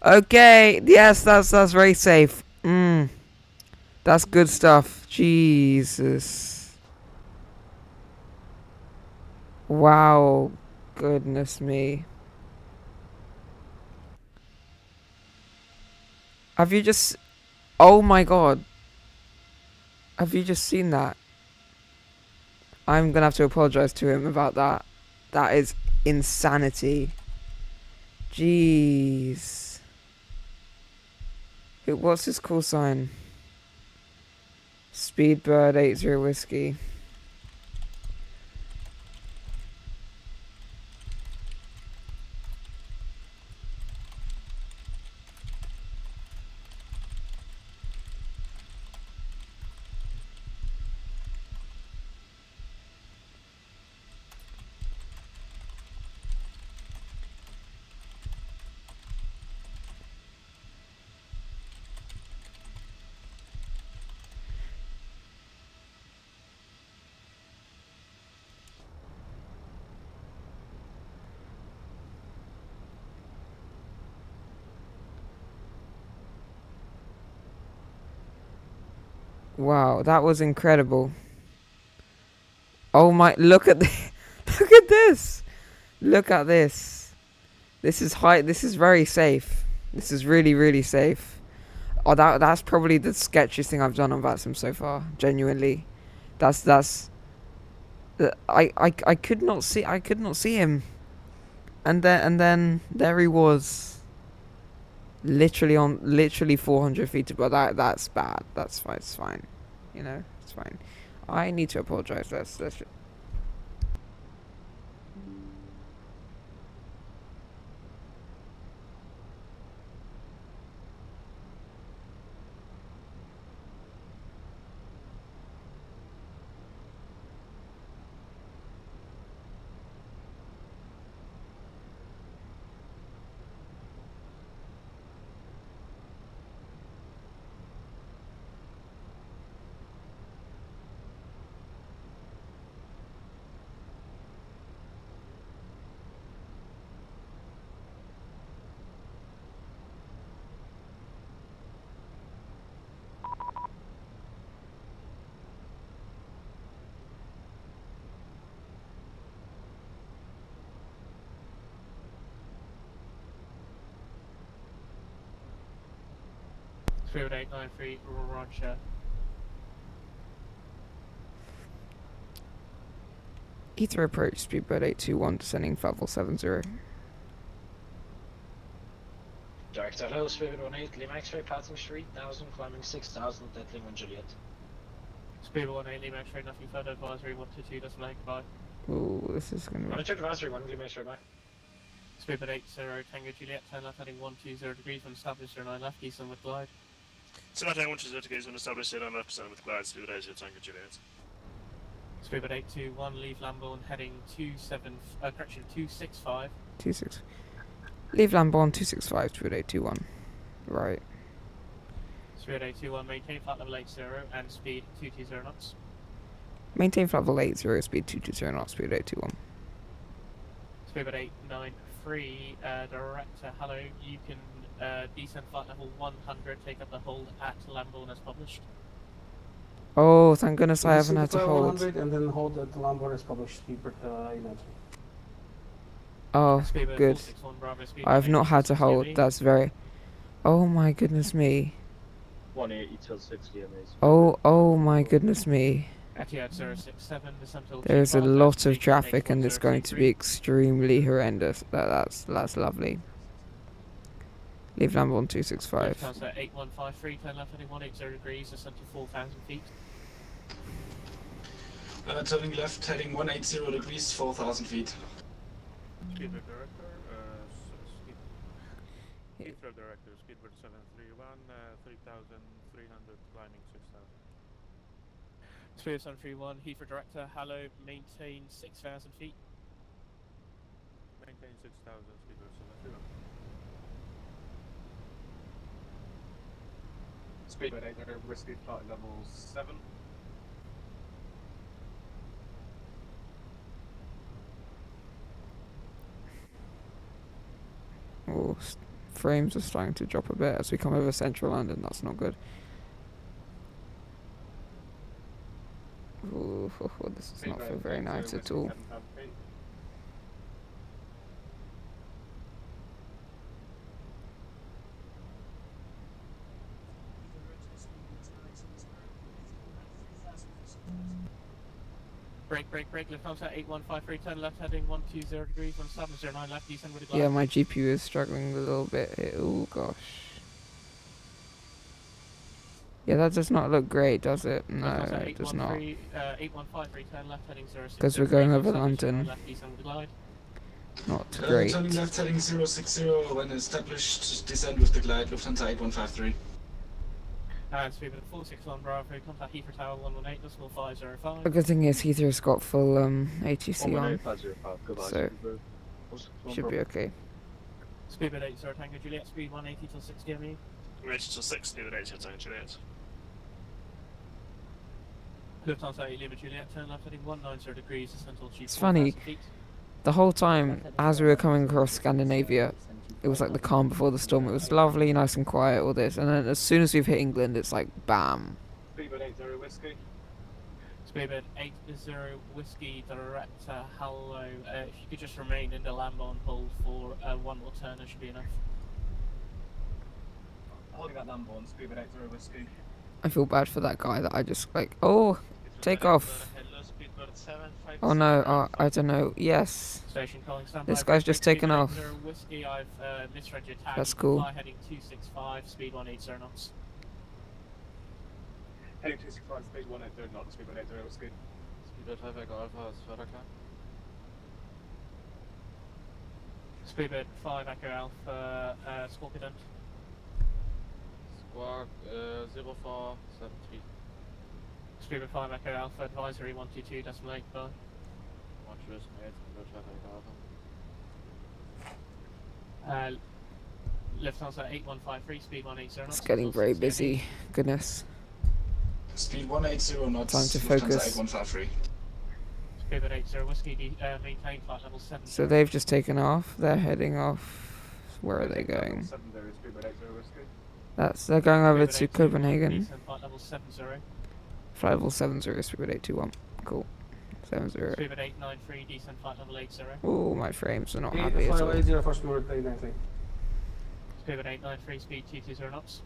Okay. Yes, that's very safe. That's good stuff. Jesus. Wow. Goodness me. Have you just... Oh my God. Have you just seen that? I'm gonna have to apologize to him about that. That is insanity. Jeez. What's his call sign? Speedbird 80 Whiskey. Wow, that was incredible. Oh my, look at look at this. Look at this. This is very safe. This is really safe. Oh, that's probably the sketchiest thing I've done on VATSIM so far. Genuinely. I could not see him. And then there he was. Literally 400 feet above. That's bad. That's fine. It's fine. You know, it's fine. I need to apologize. Let's Field 893, Roger. Heathrow approach, speedbird 821, descending flight level 70. Director, hello, Spirit 18, Lima X-ray, passing 3000, climbing 6000, at Lima Juliet. Speed 18, Lima X-ray, nothing further, advisory 122, decimal 8, goodbye. Ooh, this is gonna be... Monitor advisory 1, Lima X-ray, bye. Speedbird 80, Tango Juliet, turn left heading 120 degrees, when established 09 left, descend with glide. Semi Tango 120 degrees, when established 09 left, descend with glide, Speedbird 80, Tango Juliet. Speedbird 821, leave Lamborn heading 265. 26. Leave Lamborn 265 to 821. Right. Speed 821, maintain flight level 80 and speed 220 knots. Maintain flight level 80, speed 220 knots, speed 821. Speedbird 893, director, hello, you can descend flight level 100, take up the hold at Lamborn as published. Oh, thank goodness I haven't had to hold. 100 and then hold at the Lamborn as published, speedbird 893. Oh, Speedbird good. 461, Bravo, speed I've not had to hold. speed. That's very... Oh my goodness me. 180 till 60 amazing. Oh my goodness me. Etihad 067, descent till There's a G5, lot of speed traffic and it's going to be 18033. extremely horrendous. That's lovely. Leave Lamborn 265. Lufthansa 8153, turn left heading 180 degrees, descent to 4,000 feet. Turning left, heading 180 degrees, 4,000 feet. Speedbird director, Heathrow director, Speedbird 731, 3,300, climbing 6,000. Speedbird 731, Heathrow director, hello, maintain 6,000 feet. Maintain 6,000, Speedbird 731. Speedbird 8, whiskey flight level 7. Oh, frames are starting to drop a bit as we come over central London. That's not good. Ooh, this does not feel very nice at all. Break, Lufthansa 8153, turn left heading 120 degrees, on 709 left, descend with a glide. Yeah, my GPU is struggling a little bit here. Oh gosh. Yeah, that does not look great, does it? No, Lufthansa it does not. 8153, turn left heading 060. Because we're going over 709 London. left, descend with a glide. Not great. Turning left, heading 060, when established, descend with the glide, Lufthansa 8153. And Speedbird 461, Bravo, contact Heathrow Tower 118, decimal 505. The good thing is Heathrow's got full ATC on, 118, goodbye, so Speedbird. should be okay. Speedbird 80, Tango Juliet, speed 180 till 60 ME. 180 till 60, Speedbird 80, Tango Juliet. Lufthansa 8, Lima Juliet, turn left heading 190 degrees, descent till G4,000 It's funny, feet. the whole time as we were coming across Scandinavia, it was like the calm before the storm. It was lovely, nice and quiet, all this, and then as soon as we've hit England, it's like bam. Speedbird 80 whiskey. Speedbird 80 whiskey, director, hello. If you could just remain in the Lamborn hold for one more turn, it should be enough. Holding that Lamborn, Speedbird 80 whiskey. I feel bad for that guy that I just like, oh, take off. Oh no, I don't know. Yes. Station calling standby. This guy's just taken off. Whiskey, I've misread your tag. That's cool. Fly heading 265, speed 180 knots. Heading 265, speed 180 knots, Speedbird 80 whiskey. Speedbird 5 Echo Alpha is further climb. Speedbird 5 Echo Alpha, Scorpident. Squawk 0473. Speedbird 5 Echo Alpha, advisory 122, decimal 8, bye. Watch this, mate. Speedbird 5 Echo Alpha. Lufthansa 8153, speed 180 knots. It's getting very busy. Goodness. Speed 180 knots, Time to Lufthansa focus. 8153. Speedbird 80 whiskey, maintain flight level 7. So they've just taken off. They're heading off. Where are they going? They're going over to Copenhagen. Descend flight level 70. Flight level 70, Speedbird 821. Cool. 70. Speedbird 893, descend flight level 80. Oh, my frames are not happy at all. 80 for Spirit 893. Speedbird 893, speed 220 knots.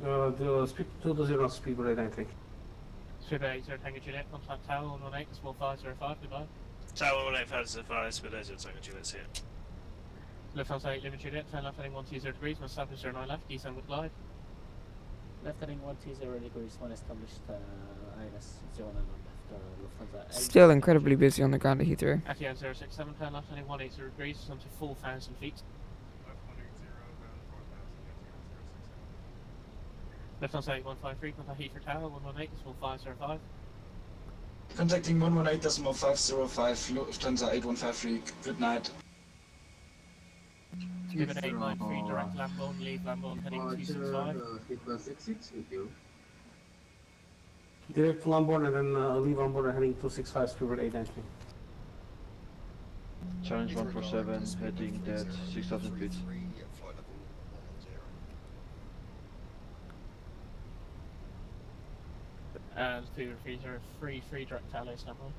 The speed 220 knots, Speedbird 893. Speedbird 80, Tango Juliet, contact tower 118, small 505, goodbye. Tower 185, speed 80 Tango Juliet's here. Lufthansa 8 Lima Juliet, turn left heading 120 degrees, 1 establish 09 left, descend with glide. Left heading 120 degrees, 1 established INS 09 left, Lufthansa 8. Still incredibly busy on the ground at Heathrow. Etihad 067, turn left heading 180 degrees, descend to 4,000 feet. Lufthansa 8153, contact Heathrow Tower 118.505. Contacting 118.505, Lufthansa 8153. Good night. Speedbird 893, direct Lamborn, leave Lamborn heading 265. Speedbird 66 with you. Direct to Lamborn and then leave Lamborn heading 265, Speedbird 893. Challenge 147, heading dead, 6,000 feet. Speedbird 303, direct to LA Istanbul.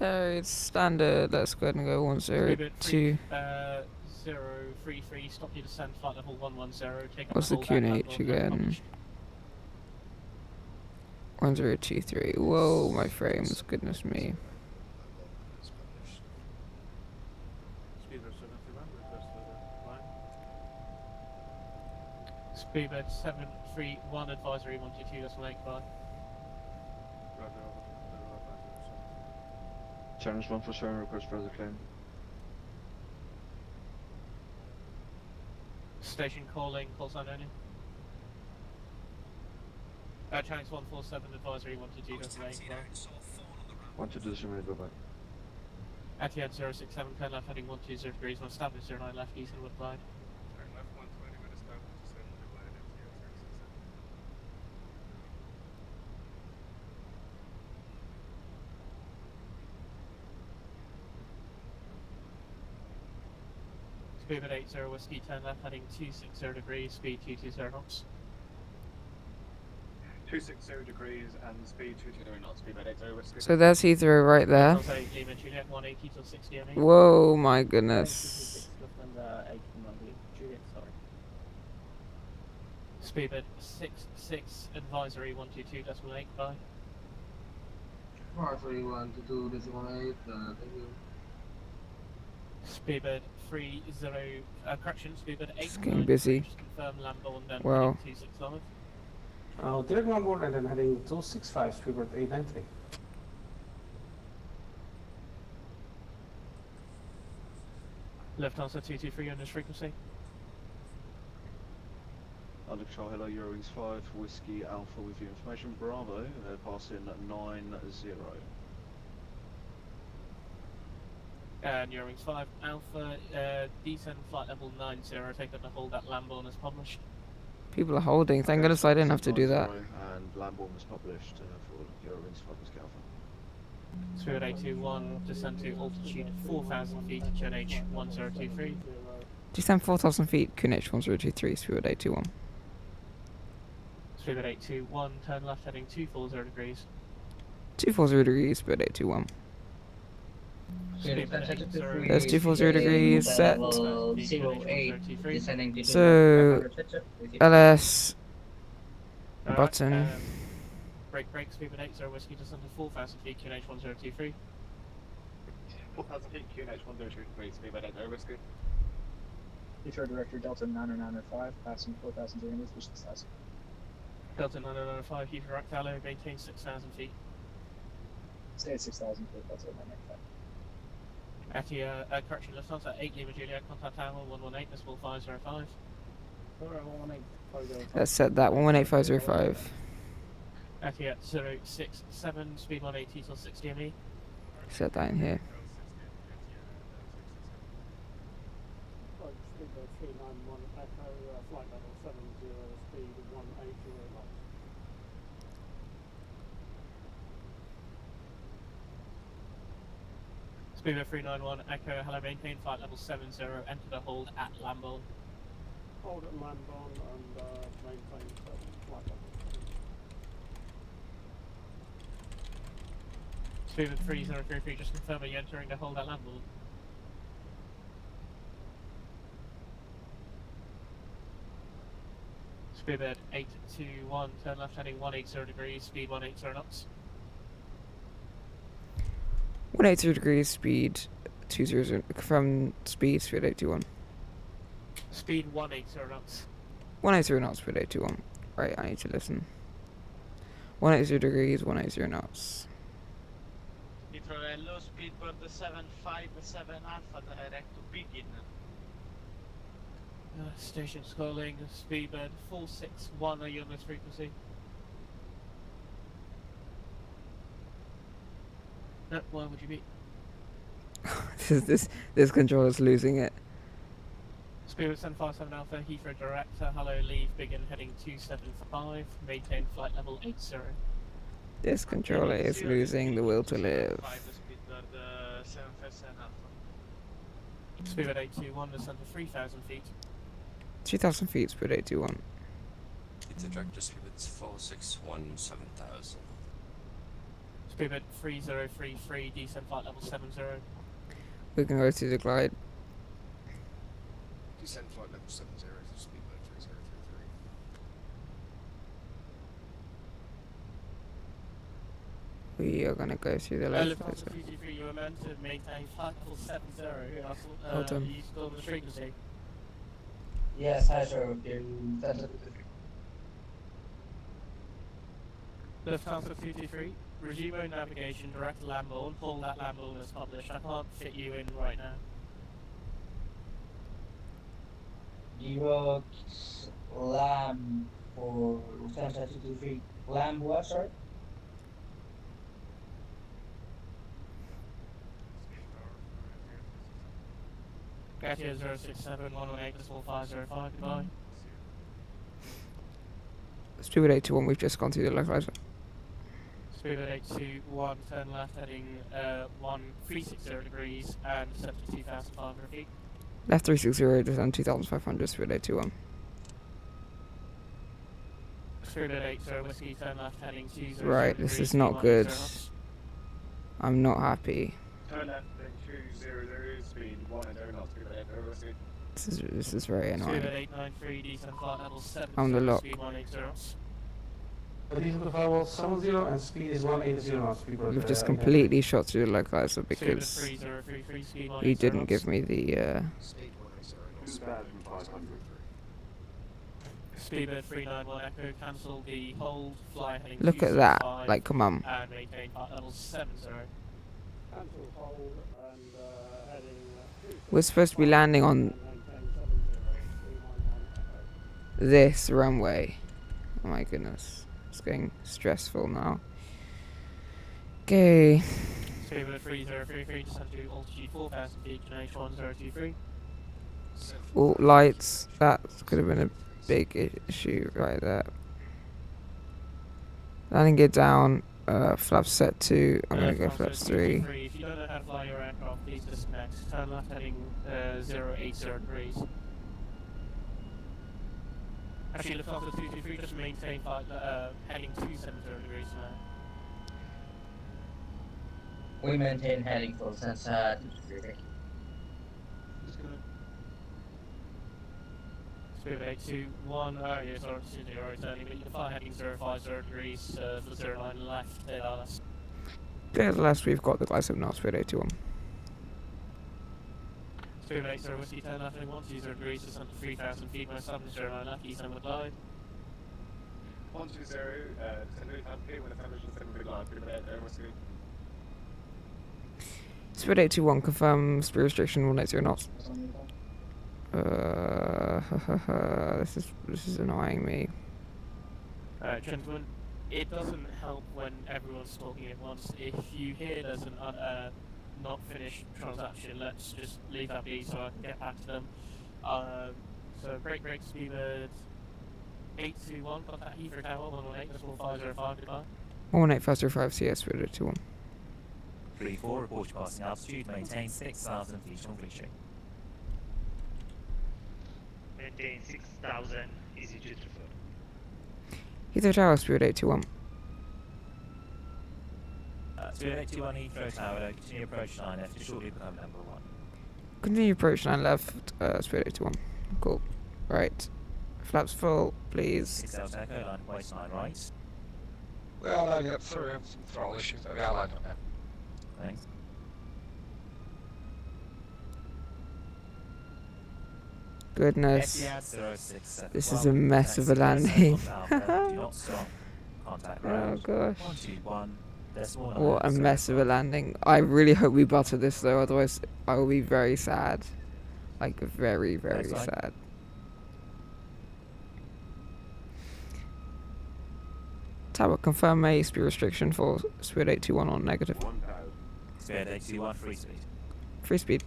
It's standard. Let's go ahead and go 102. 033, stop your descent, flight level 110. Take up What's the hold Q and at H Lamborn, again? published. 1023. Whoa, my frames. Goodness me. Speedbird 731, advisory 122.85. Challenge 147, request further claim. Station calling, call sign only. Challenge 147, advisory 122.85. 120, bye bye. Etihad 067, turn left heading 120 degrees, 1 established 09 left, east and wood glide. Turn left 120 with established descent with glide at Etihad 067. Speedbird 80 whiskey, turn left heading 260 degrees, speed 220 knots. 260 degrees and speed 220 knots, speedbird 80 whiskey. So there's Heathrow right there. Lima Juliet 180 till 60 ME. Whoa, my goodness. Lufthansa 8 Juliet, sorry. Speedbird 66, advisory 122.8, bye. Advisory 122.8, thank you. Speedbird 30, correction, Speedbird 8. It's getting busy. Confirm Lamborn, then Wow. 265. Direct Lamborn and then heading 265, Speedbird 893. Lufthansa 223 on this frequency. Alex Charlie, hello, Eurowings 5, Whiskey Alpha with your information. Bravo, passing at 90. And Eurowings 5 Alpha, descend flight level 90, take up the hold at Lamborn as published. People are holding. Thank goodness I didn't have to do that. And Lamborn was published for Eurowings 5 Whiskey Alpha. Spirit 821, descend to altitude 4,000 feet, QNH 1023. Descend 4,000 feet, QNH 1023, Spirit 821. Spirit 821, turn left heading 240 degrees. 240 degrees, Spirit 821. There's 240 degrees set. So, LS button. Break, Speedbird 80 whiskey, descend to 4,000 feet, QNH 1023. 4,000 feet, QNH 123, speedbird 80 whiskey. Heathrow Director Delta 90905, passing 4,000 meters, reach the size. Delta 90905, Heathrow Direct Allo, maintain 6,000 feet. Stay at 6,000 feet, that's what I meant. Correction, Lufthansa 8 Lima Juliet, contact tower 118, decimal 505. Let's set that 118505. Etihad 067, speed 180 till 60 ME. Set that in here. Speedbird 391, Echo, flight level 70, speed 180 knots. Speedbird 391, Echo, hello, maintain flight level 70, enter the hold at Lamborn. Hold at Lamborn and maintain flight level. Speedbird 3033, just confirm are you entering the hold at Lamborn? Speedbird 821, turn left heading 180 degrees, speed 180 knots. 180 degrees, speed 200, from speed, speed 821. Speed 180 knots. 180 knots, speed 821. Right, I need to listen. 180 degrees, 180 knots. Heathrow low speed bird 757 Alpha direct to begin. Station's calling, speedbird 461, are you on this frequency? No, why would you be? this controller's losing it. Spirit 757 Alpha, Heathrow Director, hello, leave, begin heading 275, maintain flight level 80. This controller is losing the will to live. Spirit 821, descend to 3,000 feet. 3,000 feet, speed 821. It's a director speed 461 7000. Speedbird 3033, descend flight level 70. We can go to the glide. Descend flight level 70 to speedbird 3033. We are gonna go through the left. Lufthansa 323, you are meant to maintain flight level 70. Hold on. You still on the frequency? Yes, hi, sir. Lufthansa 223, resume own navigation, direct to Lambourne, pull that Lambourne as published. I can't fit you in right now. Direct Lamb for Lufthansa 223. Lamb what, sorry? Gatia 067 118 505, goodbye. Speedbird 821, we've just gone through the left glide. Speedbird 821, turn left heading 1360 degrees and set to 2,500 feet. Left 360, descend 2,500, speed 821. Speedbird 80 whiskey, turn left heading 200 Right, this is not good. I'm not happy. Turn left heading 200, speed 10 knots, speedbird 80 whiskey. This is very annoying. Speedbird 893, descend flight level 70, I'm the lock. speed 180 knots. Diesel to firewall 70 and speed is 180 knots. Speedbird, We've just completely shot through the localizer because Speedbird 3033, speed 180 he didn't knots. give me the Speed 180 knots. Speedbird 391 Echo, cancel the hold, fly heading Look at that, 265, like, come on. And maintain flight level 70. Cancel hold and heading We're supposed to be landing on maintain 70, 391 Echo. this runway. Oh my goodness. It's getting stressful now. Okay. Speedbird 3033, descend to altitude 4,000 feet, H1023. Oh, lights. That could have been a big issue right there. Landing gear down. Flaps set 2. I'm gonna go flaps 3. If you don't know how to fly your aircraft, please disconnect. Turn left heading 080 degrees. Actually, Lufthansa 223, just maintain flight heading 270 degrees now. We maintain heading for Lufthansa 223. Speedbird 821, oh yeah, sorry, you're returning, but you can fly heading 050 degrees for 09 left, dead Alice. Dead last, we've got the glide 7 knots, speed 821. Speedbird 80 whiskey, turn left heading 120 degrees, descend to 3,000 feet, most 709 left, east end with glide. 120, descend 3,000 feet, when the foundation is 7 good line, speedbird 80 whiskey. Speed 821, confirm speed restriction 180 knots. This is annoying me. Gentlemen, it doesn't help when everyone's talking at once. If you hear there's an not finished transaction, let's just leave that be so I can get back to them. So break speedbird 821, contact Heathrow Tower 118 goodbye. 18505 CS speed 821. 34, report your passing altitude, maintain 6,000 feet on reaching. Maintain 6,000, easy to defer. Heathrow Tower speed 821. Spirit 821 Heathrow Tower, continue approach line left to shortly become number 1. Continue approach 9 left, speed 821. Cool. Right. Flaps full, please. 6 Delta Echo, line waistline right. We are loading up through some throttle issues, but we are loading up now. Thanks. Goodness. Etihad 067. This is a mess of a landing. Do not stop. Contact Oh ground. gosh. 121. What a mess of a landing. I really hope we butter this though, otherwise I will be very sad. Like very, very sad. Tower, confirm a speed restriction for speed 821 on negative. Speed 821, free speed. Free speed.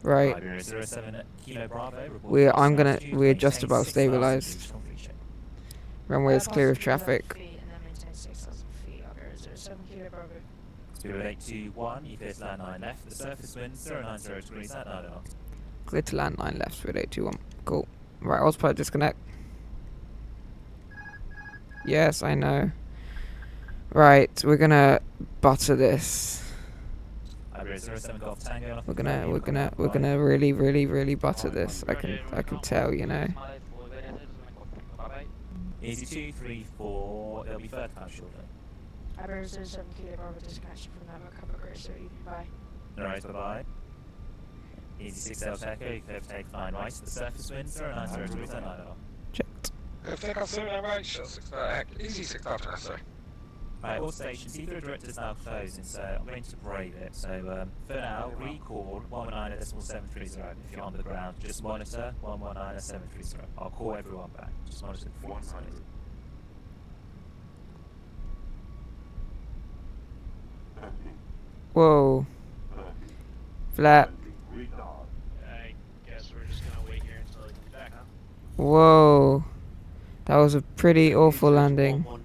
Right. Iberia 07 Kilo Bravo. We're just about stabilized. Runway is clear of traffic. Speed 821, you clear to land 9 left. The surface wind 090 degrees at 9 knots. Clear to land 9 left, speed 821. Cool. Right, autopilot disconnect. Yes, I know. Right, we're gonna butter this. We're gonna really butter this. I can tell, you know. Easy 2, 3, 4. There'll be third time shorter. Iberia 07 Kilo Bravo disconnection from Nava Cover Grace, bye. Alright, bye bye. Easy 6 Delta Echo, you clear to take line right. The surface wind 090 degrees at 9 knots. Checked. Take off 7 right, easy 6 after that, sir. Right, all stations, Heathrow Direct is now closing, so I'm going to brave it. So for now, recall 119.730 if you're on the ground. Just monitor 119.730. I'll call everyone back. Just monitor the 119. Whoa. Flat. I guess we're just gonna wait here until it comes back, huh? Whoa. That was a pretty awful landing. 119.730.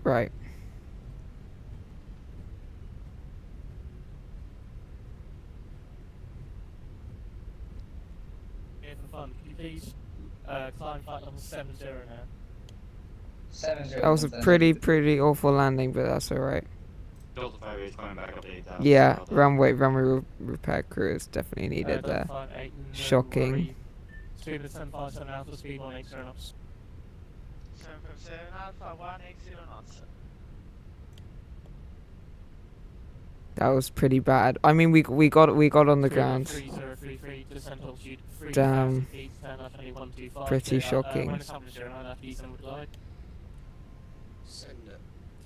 Right. Here for fun, could you please climb flight level 70 now? 70. That was a pretty awful landing, but that's alright. Delta 58 coming back up to 8,000. Yeah, runway repair crew is definitely needed there. Shocking. Speed of 757 Alpha, speed 180 knots. 757 Alpha, 180 knots. That was pretty bad. I mean, we got on the ground. 3033, descent altitude 3,000 Damn. feet, turn left heading 125. Pretty shocking. When it's happening, 09 left, descend with glide. Send at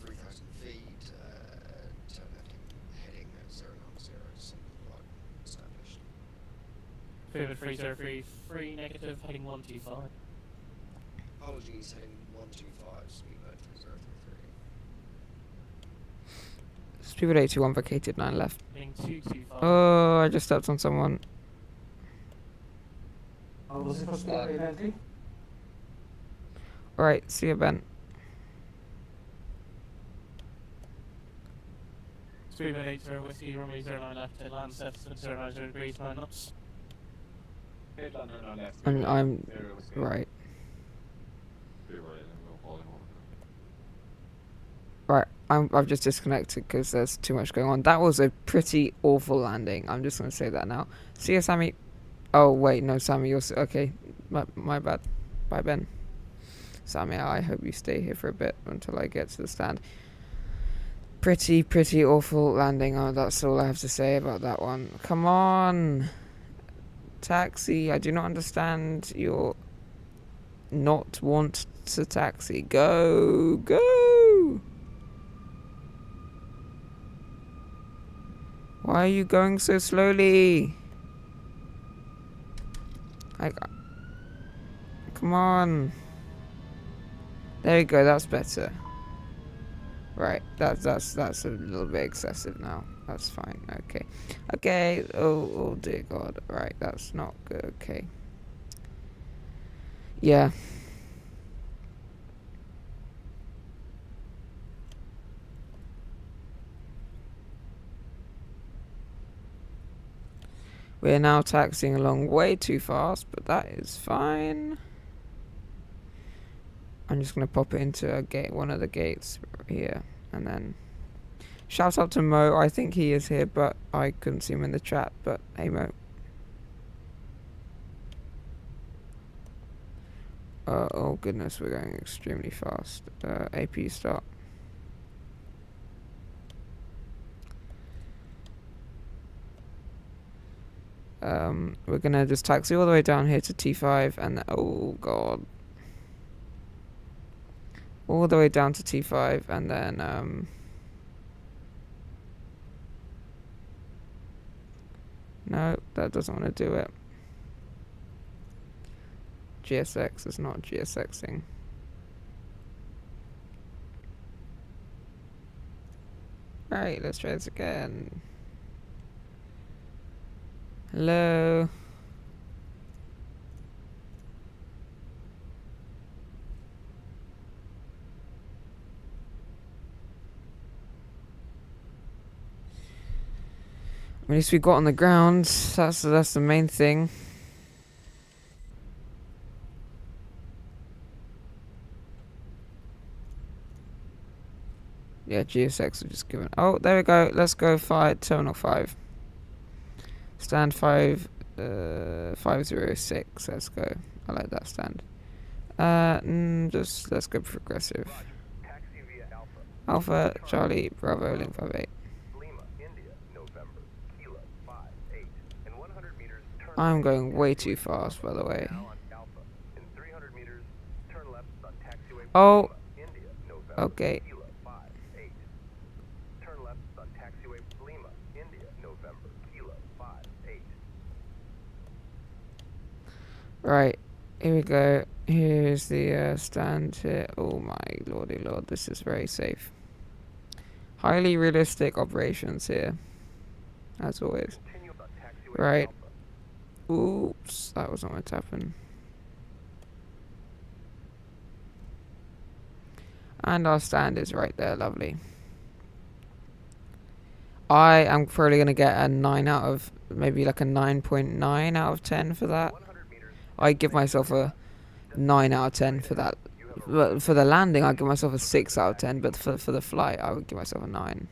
3,000 feet, turn heading at 090, descend glide established. Pivot 3033, negative, heading 125. Apologies, heading 125, speedbird 3033. Speedbird 821 vacated 9 left. Heading 225. Oh, I just stepped on someone. Was it for speedbird 893? Alright, see you, Ben. Speedbird 80 whiskey, runway 09 left, head land surface wind 090 degrees, 9 knots. Headland 09 left. And I'm right. Right, I've just disconnected because there's too much going on. That was a pretty awful landing. I'm just gonna say that now. See you, Sammy. Oh wait, no, Sammy, you're okay. My bad. Bye, Ben. Sammy, I hope you stay here for a bit until I get to the stand. Pretty awful landing. Oh, that's all I have to say about that one. Come on, taxi. I do not understand your not want to taxi. Go. Why are you going so slowly? Come on. There you go, that's better. Right, that's a little bit excessive now. That's fine. Okay. Oh dear God. Right, that's not good. Okay. Yeah. We're now taxiing along way too fast, but that is fine. I'm just gonna pop it into a gate, one of the gates here, and then Shout out to Mo. I think he is here, but I couldn't see him in the chat. But hey, Mo. Oh goodness, we're going extremely fast. AP start. We're gonna just taxi all the way down here to T5 and oh god. All the way down to T5 and then no, that doesn't want to do it. GSX is not GSXing. Right, let's try this again. Hello. At least we got on the ground. That's the main thing. Yeah, GSX will just give it. Oh, there we go. Let's go Terminal 5. Stand 506. Let's go. I like that stand. Just let's go progressive. Alpha, Charlie, Bravo, Link 58. I'm going way too fast, by the way. Oh. Okay. Right, here we go. Here's the stand here. Oh my lordy lord, this is very safe. Highly realistic operations here, as always. Right. Oops, that was not meant to happen. And our stand is right there, lovely. I am probably going to get a 9 out of, maybe like a 9.9 out of 10 for that. I give myself a 9 out of 10 for that. But for the landing, I give myself a 6 out of 10, but for the flight, I would give myself a 9.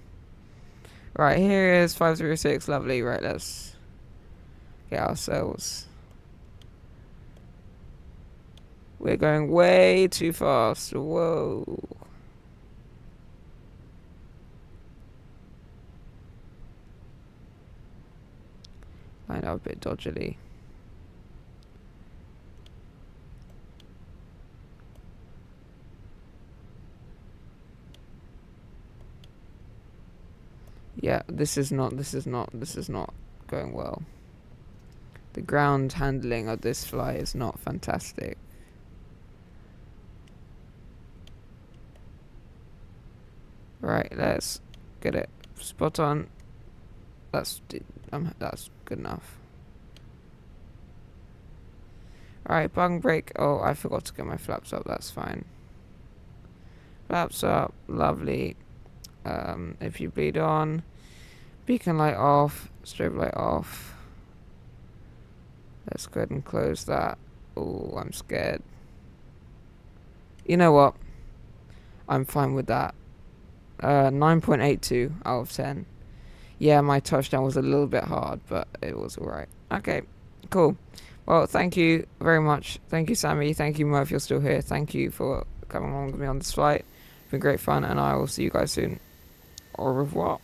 Right, here is 506, lovely. Right, let's get ourselves. We're going way too fast. Whoa. Lined up a bit dodgily. Yeah, this is not going well. The ground handling of this flight is not fantastic. Right, let's get it spot on. That's good enough. Alright, bung brake. Oh, I forgot to get my flaps up. That's fine. Flaps up, lovely. If you bleed on, beacon light off, strobe light off. Let's go ahead and close that. Oh, I'm scared. You know what? I'm fine with that. 9.82 out of 10. Yeah, my touchdown was a little bit hard, but it was alright. Okay, cool. Well, thank you very much. Thank you, Sammy. Thank you, Mo, if you're still here. Thank you for coming along with me on this flight. It's been great fun, and I will see you guys soon. Au revoir.